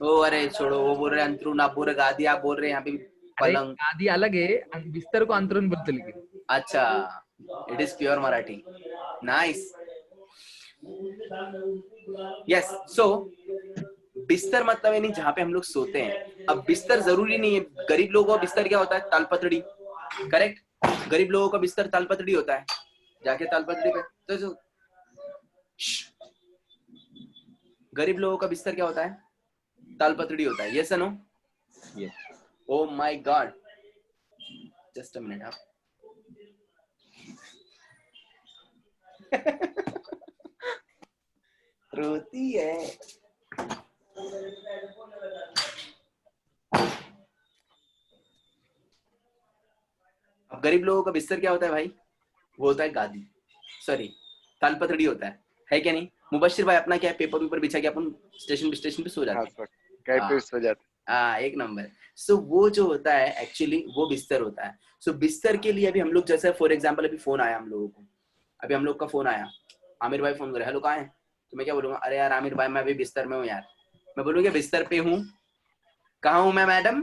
ओ अरे छोड़ो, वो बोल रहे अंतरून, आप बोल रहे गादी, आप बोल रहे यहाँ पे पलंग. गादी अलग है, बिस्तर को अंतरून बोलते लेकिन. अच्छा, it is pure Marathi. Nice. Yes. So बिस्तर मतलब है नहीं जहाँ पे हम लोग सोते हैं. अब बिस्तर जरूरी नहीं है. गरीब लोगों का बिस्तर क्या होता है? तालपत्री. करेक्ट. गरीब लोगों का बिस्तर तालपत्री होता है. जाके तालपत्री पे तो गरीब लोगों का बिस्तर क्या होता है? तालपत्री होता है. Yes no? Yes. Oh my god. Just a minute. आप रोती है. अब गरीब लोगों का बिस्तर क्या होता है भाई? वो होता है गादी, सॉरी तालपत्री होता है क्या नहीं? मुबशिर भाई अपना क्या है, पेपर बिछा के अपन स्टेशन पे सो जाते हैं. हाँ, कहीं पे सो जाते. एक नंबर. सो वो जो होता है एक्चुअली वो बिस्तर होता है. सो बिस्तर के लिए अभी हम लोग जैसे फॉर एग्जांपल अभी फोन आया हम लोगों को, अभी हम लोग का फोन आया, आमिर भाई फोन करे, हेलो कहाँ है? तो मैं क्या बोलूंगा? अरे यार आमिर भाई मैं अभी बिस्तर में हूँ यार. मैं बोलूंगा बिस्तर पे हूँ. कहाँ हूँ मैं मैडम?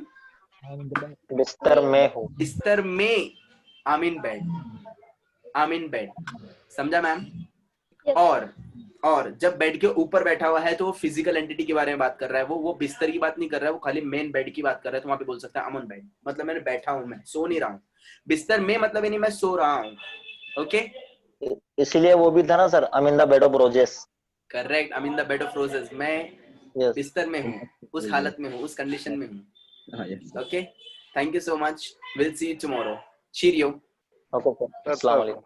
बिस्तर में हूँ. बिस्तर में. आई इन बेड. समझा मैम? Yes. और जब बेड के ऊपर बैठा हुआ है तो वो फिजिकल एंटिटी के बारे में बात कर रहा है. वो बिस्तर की बात नहीं कर रहा है, वो खाली मेन बेड की बात कर रहा है. तो वहां पे बोल सकता है I'm on bed, मतलब मैंने बैठा हूं, मैं सो नहीं रहा हूं. बिस्तर में मतलब नहीं मैं सो रहा हूं. ओके. इसीलिए वो भी था ना sir, I'm in the bed of roses. Correct. I'm in the bed of roses. मैं Yes. बिस्तर में हूँ, उस हालत में हूँ, उस कंडीशन में हूँ. Yes. Okay. Thank you so much. Will see you tomorrow. Cheerio. Okay, sir. Assalamu alaikum.